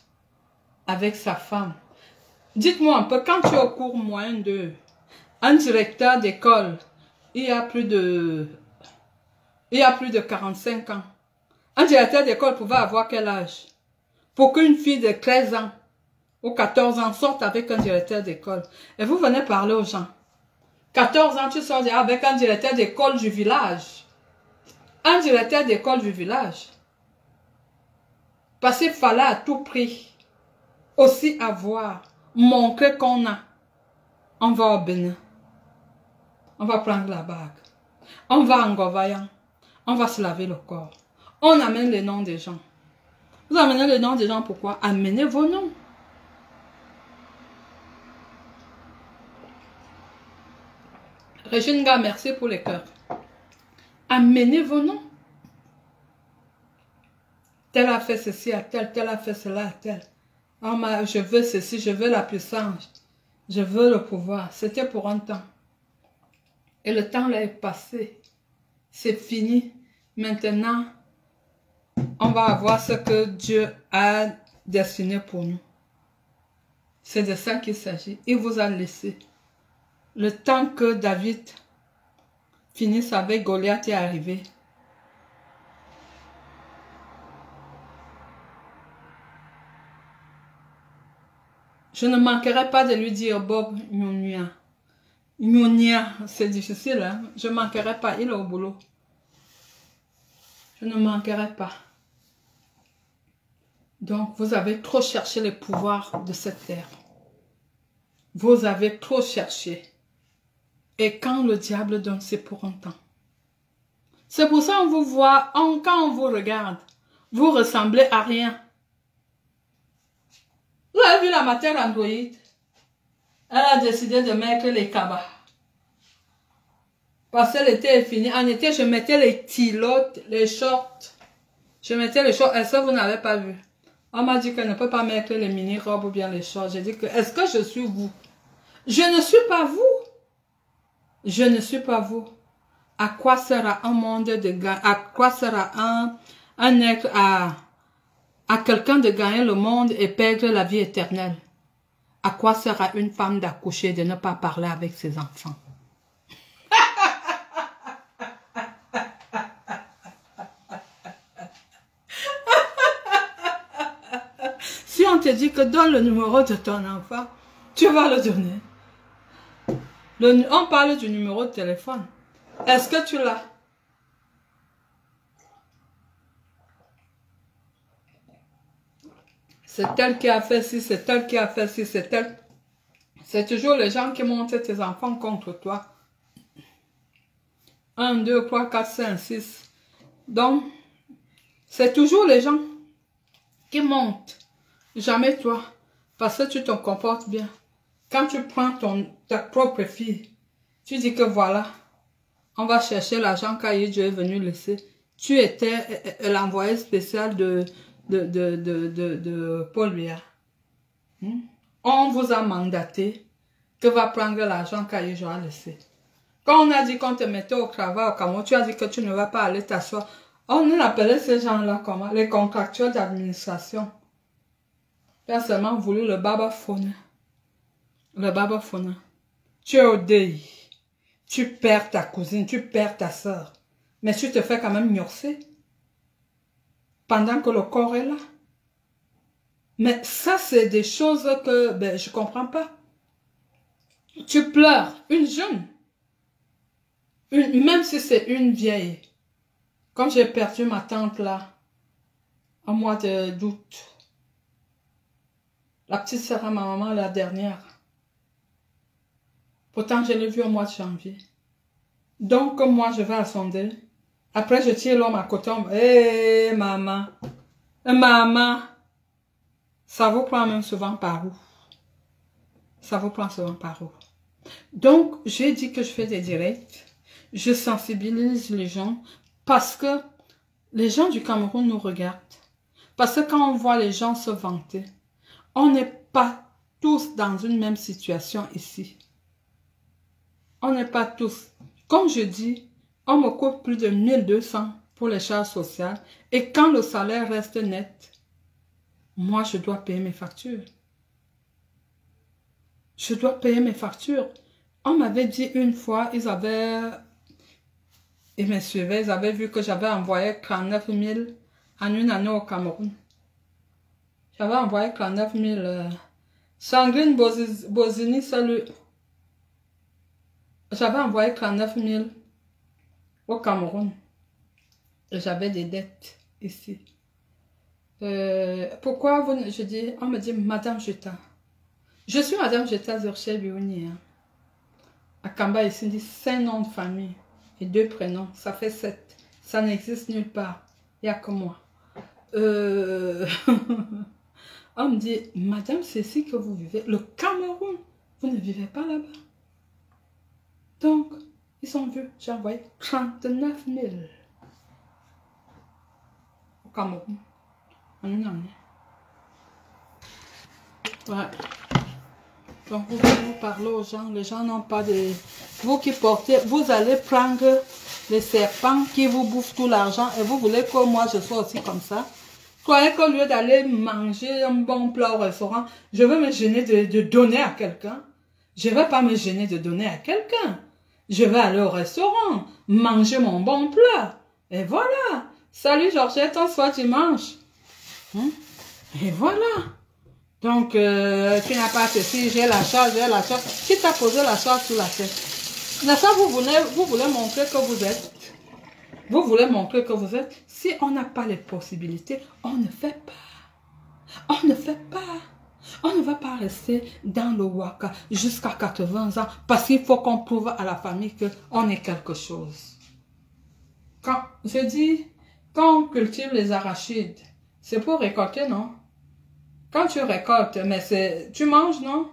avec sa femme. Dites-moi un peu, quand tu es au cours moyen de un directeur d'école, il y a plus de 45 ans. Un directeur d'école pouvait avoir quel âge? Pour qu'une fille de 13 ans ou 14 ans sorte avec un directeur d'école. Et vous venez parler aux gens. 14 ans, tu sors avec un directeur d'école du village. Un directeur d'école du village. Parce qu'il fallait à tout prix aussi avoir, montrer qu'on a. On va au Bénin. On va prendre la bague. On va en Govayan. On va se laver le corps. On amène les noms des gens. Vous amenez les noms des gens, pourquoi? Amenez vos noms. Régine Gars, merci pour les cœurs. Amenez vos noms. Tel a fait ceci à tel, tel a fait cela à tel. Oh, je veux ceci, je veux la puissance. Je veux le pouvoir. C'était pour un temps. Et le temps là est passé. C'est fini. Maintenant, on va avoir ce que Dieu a destiné pour nous. C'est de ça qu'il s'agit. Il vous a laissé. Le temps que David finisse avec Goliath est arrivé. Je ne manquerai pas de lui dire Bob Nyunia. Nyunia, c'est difficile, hein? Je ne manquerai pas, il est au boulot. Je ne manquerai pas. Donc, vous avez trop cherché les pouvoirs de cette terre. Vous avez trop cherché. Et quand le diable donne, c'est pour un temps. C'est pour ça qu'on vous voit, quand on vous regarde, vous ressemblez à rien. Vous avez vu la matière Android? Elle a décidé de mettre les cabas. Parce que l'été est fini. En été, je mettais les tilotes, les shorts. Je mettais les shorts. Est-ce que vous n'avez pas vu? On m'a dit qu'elle ne peut pas mettre les mini-robes ou bien les shorts. J'ai dit que, est-ce que je suis vous? Je ne suis pas vous. Je ne suis pas vous. À quoi sera un monde de gagner? À quoi sera un être à quelqu'un de gagner le monde et perdre la vie éternelle? À quoi sera une femme d'accoucher de ne pas parler avec ses enfants? Si on te dit que donne le numéro de ton enfant, tu vas le donner. On parle du numéro de téléphone. Est-ce que tu l'as? C'est elle qui a fait ci, c'est elle qui a fait ci, c'est elle. C'est toujours les gens qui montent tes enfants contre toi. 1, 2, 3, 4, 5, 6. Donc, c'est toujours les gens qui montent. Jamais toi. Parce que tu te comportes bien. Quand tu prends ta propre fille, tu dis que voilà, on va chercher l'argent qu'Aïe-Dieu est venu laisser. Tu étais l'envoyé spécial de Paul Biya. On vous a mandaté que va prendre l'argent qu'Aïe-Dieu a laissé. Quand on a dit qu'on te mettait au travail au Cameroun, tu as dit que tu ne vas pas aller t'asseoir. On appelait ces gens-là comment? Les contractuels d'administration. Tu as seulement voulu le babaphone. Le babaphone. Tu es au deuil. Tu perds ta cousine, tu perds ta soeur. Mais tu te fais quand même gnorcer. Pendant que le corps est là. Mais ça, c'est des choses que je ne comprends pas. Tu pleures. Une jeune. Même si c'est une vieille. Comme j'ai perdu ma tante là, au mois d'août. La petite sœur à ma maman, la dernière. Pourtant, je l'ai vue au mois de janvier. Donc, moi, je vais à son deuil. Après, je tire l'homme à côté. Hé, maman. Maman. Ça vous prend même souvent par où? Ça vous prend souvent par où? Donc, j'ai dit que je fais des directs. Je sensibilise les gens parce que les gens du Cameroun nous regardent. Parce que quand on voit les gens se vanter, on n'est pas tous dans une même situation ici. On n'est pas tous. Comme je dis, on me coûte plus de 1200 pour les charges sociales. Et quand le salaire reste net, moi, je dois payer mes factures. Je dois payer mes factures. On m'avait dit une fois, ils me suivaient, ils avaient vu que j'avais envoyé 39 000 en une année au Cameroun. J'avais envoyé 39 000. Sandrine Bozini, salut. J'avais envoyé 39 000 au Cameroun. Et j'avais des dettes ici. Pourquoi vous... Je dis, on me dit, Madame Jeta. Je suis Madame Jeta Zurche Biouni. À Kamba, ici, on dit 5 noms de famille et 2 prénoms. Ça fait 7. Ça n'existe nulle part. Il n'y a que moi. On me dit, Madame, c'est ici que vous vivez. Le Cameroun, vous ne vivez pas là-bas. Donc, ils ont vu, j'ai envoyé 39 000 au Cameroun en une année. Ouais. Donc, vous pouvez vous parler aux gens. Les gens n'ont pas de... Vous qui portez, vous allez prendre les serpents qui vous bouffent tout l'argent et vous voulez que moi je sois aussi comme ça. Croyez qu'au lieu d'aller manger un bon plat au restaurant, je vais me gêner de donner à quelqu'un. Je ne vais pas me gêner de donner à quelqu'un. Je vais aller au restaurant, manger mon bon plat. Et voilà. Salut Georgette, on se voit dimanche. Et voilà. Donc, tu n'as pas ceci, j'ai la charge, j'ai la charge. Qui t'a posé la charge sur la tête? N'est-ce pas, vous voulez montrer que vous êtes. Vous voulez montrer que vous êtes. Si on n'a pas les possibilités, on ne fait pas. On ne fait pas. On ne va pas rester dans le waka jusqu'à 80 ans parce qu'il faut qu'on prouve à la famille qu'on est quelque chose. Quand je dis, quand on cultive les arachides, c'est pour récolter, non? Quand tu récoltes, mais tu manges, non?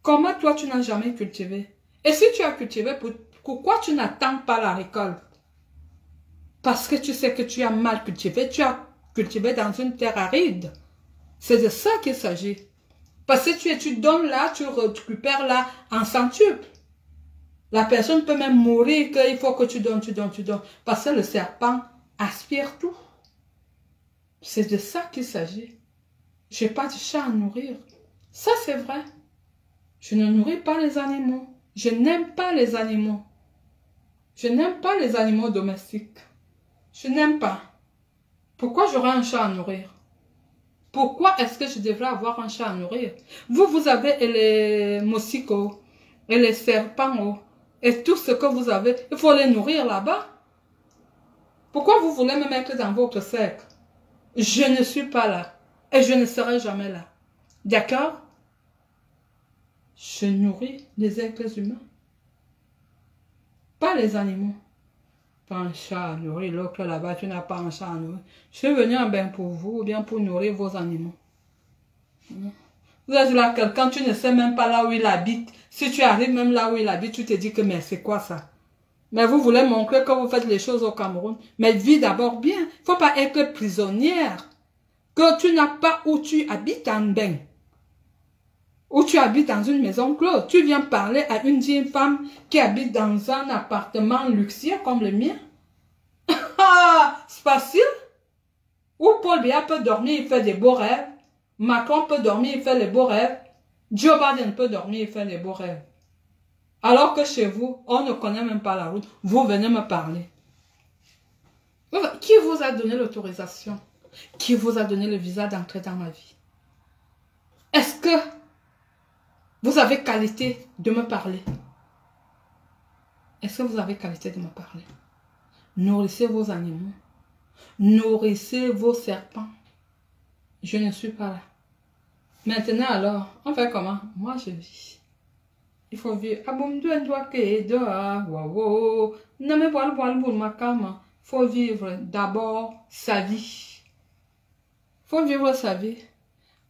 Comment toi, tu n'as jamais cultivé? Et si tu as cultivé, pourquoi tu n'attends pas la récolte? Parce que tu sais que tu as mal cultivé, tu as cultivé dans une terre aride. C'est de ça qu'il s'agit. Parce que tu donnes là, tu récupères là en centuple. La personne peut même mourir qu'il faut que tu donnes. Parce que le serpent aspire tout. C'est de ça qu'il s'agit. Je n'ai pas de chat à nourrir. Ça, c'est vrai. Je ne nourris pas les animaux. Je n'aime pas les animaux. Je n'aime pas les animaux domestiques. Je n'aime pas. Pourquoi j'aurais un chat à nourrir? Pourquoi est-ce que je devrais avoir un chat à nourrir? Vous avez les moustiques et les serpents et tout ce que vous avez. Il faut les nourrir là-bas. Pourquoi vous voulez me mettre dans votre cercle? Je ne suis pas là. Et je ne serai jamais là. D'accord? Je nourris les êtres humains. Pas les animaux. Pas un chat à nourrir. L'autre là-bas, tu n'as pas un chat à nourrir. Je suis venu en bain pour vous ou bien pour nourrir vos animaux. Vous êtes là, quelqu'un, tu ne sais même pas là où il habite. Si tu arrives même là où il habite, tu te dis que mais c'est quoi ça? Mais vous voulez montrer que vous faites les choses au Cameroun. Mais vis d'abord bien. Il ne faut pas être prisonnière. Que tu n'as pas où tu habites en bain. Ou tu habites dans une maison close. Tu viens parler à une jeune femme qui habite dans un appartement luxueux comme le mien. Ah, c'est facile. Ou Paul Biya peut dormir, il fait des beaux rêves. Macron peut dormir, il fait les beaux rêves. Joe Biden peut dormir, il fait les beaux rêves. Alors que chez vous, on ne connaît même pas la route. Vous venez me parler. Qui vous a donné l'autorisation? Qui vous a donné le visa d'entrer dans ma vie? Est-ce que vous avez qualité de me parler? Est-ce que vous avez qualité de me parler? Nourrissez vos animaux. Nourrissez vos serpents. Je ne suis pas là. Maintenant alors, on fait comment? Moi je vis. Il faut vivre. Il faut vivre d'abord sa vie. Il faut vivre sa vie.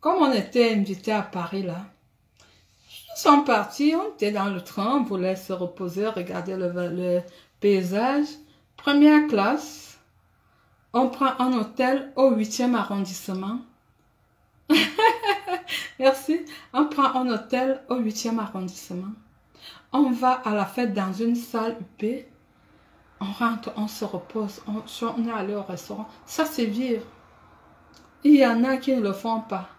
Comme on était invité à Paris là, nous sommes partis, on était dans le train, on voulait se reposer, regarder le paysage. Première classe, on prend un hôtel au 8e arrondissement. Merci. On prend un hôtel au 8e arrondissement. On va à la fête dans une salle huppée. On rentre, on se repose, on est allé au restaurant. Ça, c'est vivre. Il y en a qui ne le font pas.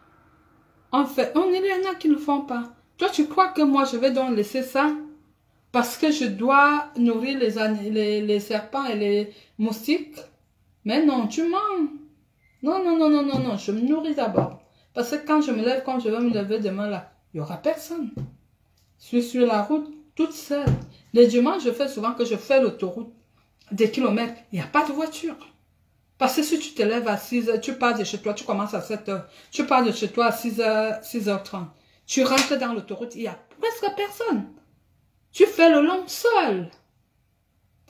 Il y en a qui ne le font pas. Toi, tu crois que moi, je vais donc laisser ça? Parce que je dois nourrir les serpents et les moustiques? Mais non, tu mens. Non, je me nourris d'abord. Parce que quand je me lève, quand je vais me lever demain là, il n'y aura personne. Je suis sur la route toute seule. Les dimanches, je fais souvent que je fais l'autoroute des kilomètres. Il n'y a pas de voiture. Parce que si tu te lèves à 6 h, tu pars de chez toi, tu commences à 7 h. Tu pars de chez toi à 6 h, 6h30. Tu rentres dans l'autoroute, il n'y a presque personne. Tu fais le long seul.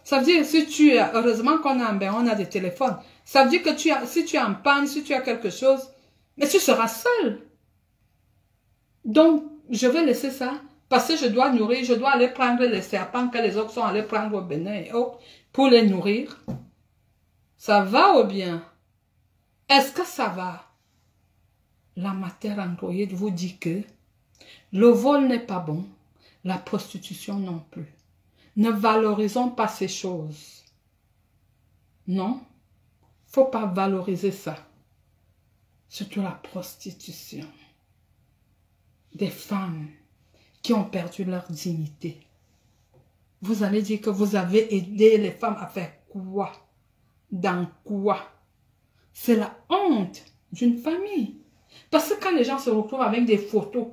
Ça veut dire, si heureusement qu'on a on a des téléphones. Ça veut dire que si tu es en panne, si tu as quelque chose, mais tu seras seul. Donc, je vais laisser ça parce que je dois nourrir, je dois aller prendre les serpents que les autres sont allés prendre au Bénin et autres pour les nourrir. Ça va ou bien? Est-ce que ça va? La matière androïde vous dit que le vol n'est pas bon, la prostitution non plus. Ne valorisons pas ces choses. Non, faut pas valoriser ça. Surtout la prostitution. Des femmes qui ont perdu leur dignité. Vous allez dire que vous avez aidé les femmes à faire quoi? Dans quoi? C'est la honte d'une famille. Parce que quand les gens se retrouvent avec des photos,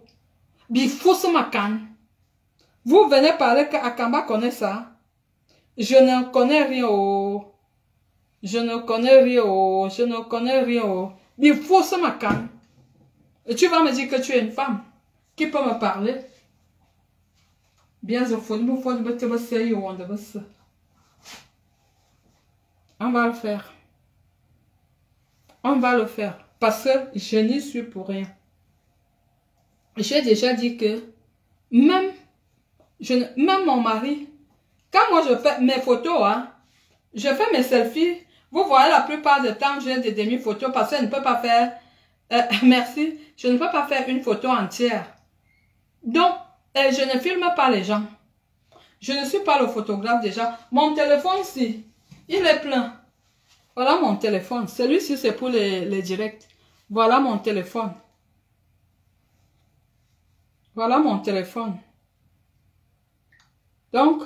vous venez parler qu'Akamba connaît ça. Je ne connais rien au... Je ne connais rien au... Je ne connais rien au... Et tu vas me dire que tu es une femme qui peut me parler. Bien, on va le faire. On va le faire. Parce que je n'y suis pour rien. j'ai déjà dit que même, même mon mari, quand moi je fais mes photos, hein, je fais mes selfies, vous voyez la plupart du temps j'ai des demi-photos parce que je ne peux pas faire, merci, je ne peux pas faire une photo entière. Donc, je ne filme pas les gens. Je ne suis pas le photographe des gens. Mon téléphone ici, il est plein. Voilà mon téléphone. Celui-ci, c'est pour les directs. Voilà mon téléphone. Voilà mon téléphone. Donc,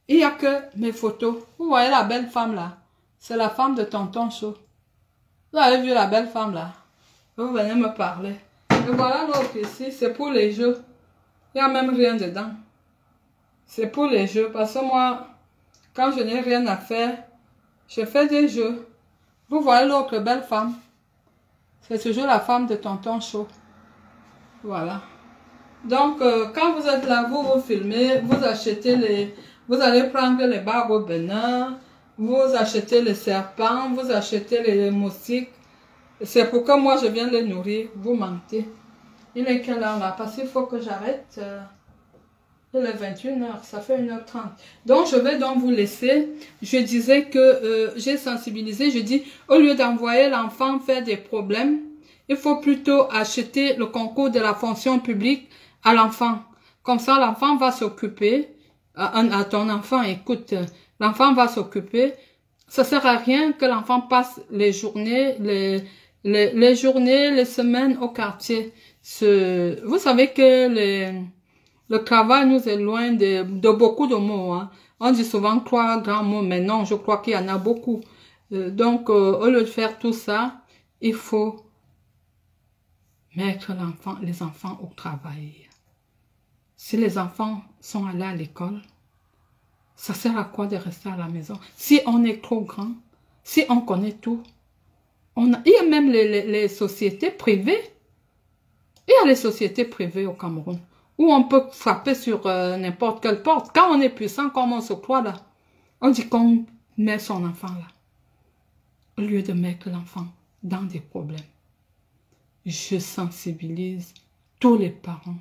il n'y a que mes photos. Vous voyez la belle femme là? C'est la femme de Tonton Chaud. Vous avez vu la belle femme là? Vous venez me parler. Et voilà l'autre ici, c'est pour les jeux. Il n'y a même rien dedans. C'est pour les jeux. Parce que moi, quand je n'ai rien à faire, je fais des jeux. Vous voyez l'autre belle femme? C'est toujours la femme de Tonton Chaud. Voilà. Donc, quand vous êtes là, vous filmez, vous achetez les... Vous allez prendre les barbes au Bénin, vous achetez les serpents, vous achetez les moustiques. C'est pour que moi, je vienne les nourrir. Vous mentez. Il est quelle heure là? Parce qu'il faut que j'arrête. Il est 21h, ça fait 1h30. Donc, je vais donc vous laisser. Je disais que j'ai sensibilisé. Je dis, au lieu d'envoyer l'enfant faire des problèmes, il faut plutôt acheter le concours de la fonction publique à l'enfant. Comme ça, l'enfant va s'occuper. À ton enfant, écoute, l'enfant va s'occuper. Ça sert à rien que l'enfant passe les journées, les journées, les semaines au quartier. Vous savez que le travail nous éloigne de beaucoup de mots. Hein. On dit souvent 3 grands mots, mais non, je crois qu'il y en a beaucoup. Donc, au lieu de faire tout ça, il faut mettre les enfants au travail. Si les enfants sont allés à l'école, ça sert à quoi de rester à la maison? Si on est trop grand, si on connaît tout, il y a même les sociétés privées. Il y a les sociétés privées au Cameroun où on peut frapper sur n'importe quelle porte. Quand on est puissant, comme on se croit là, on dit qu'on met son enfant là. Au lieu de mettre l'enfant dans des problèmes. Je sensibilise tous les parents.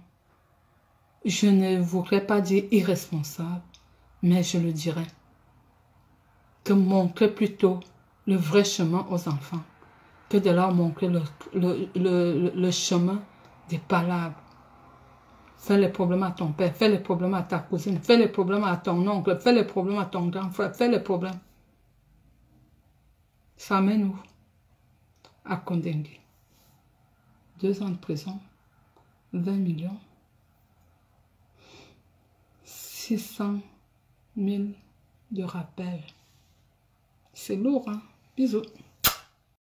Je ne voudrais pas dire irresponsable, mais je le dirais. Que montrer plutôt le vrai chemin aux enfants, que de leur montrer le chemin des palabres. Fais les problèmes à ton père, fais les problèmes à ta cousine, fais les problèmes à ton oncle, fais les problèmes à ton grand frère, fais les problèmes. Ça mène où? À Kondengue. 2 ans de prison, 20 millions, 600 000 de rappel. C'est lourd, hein? Bisous.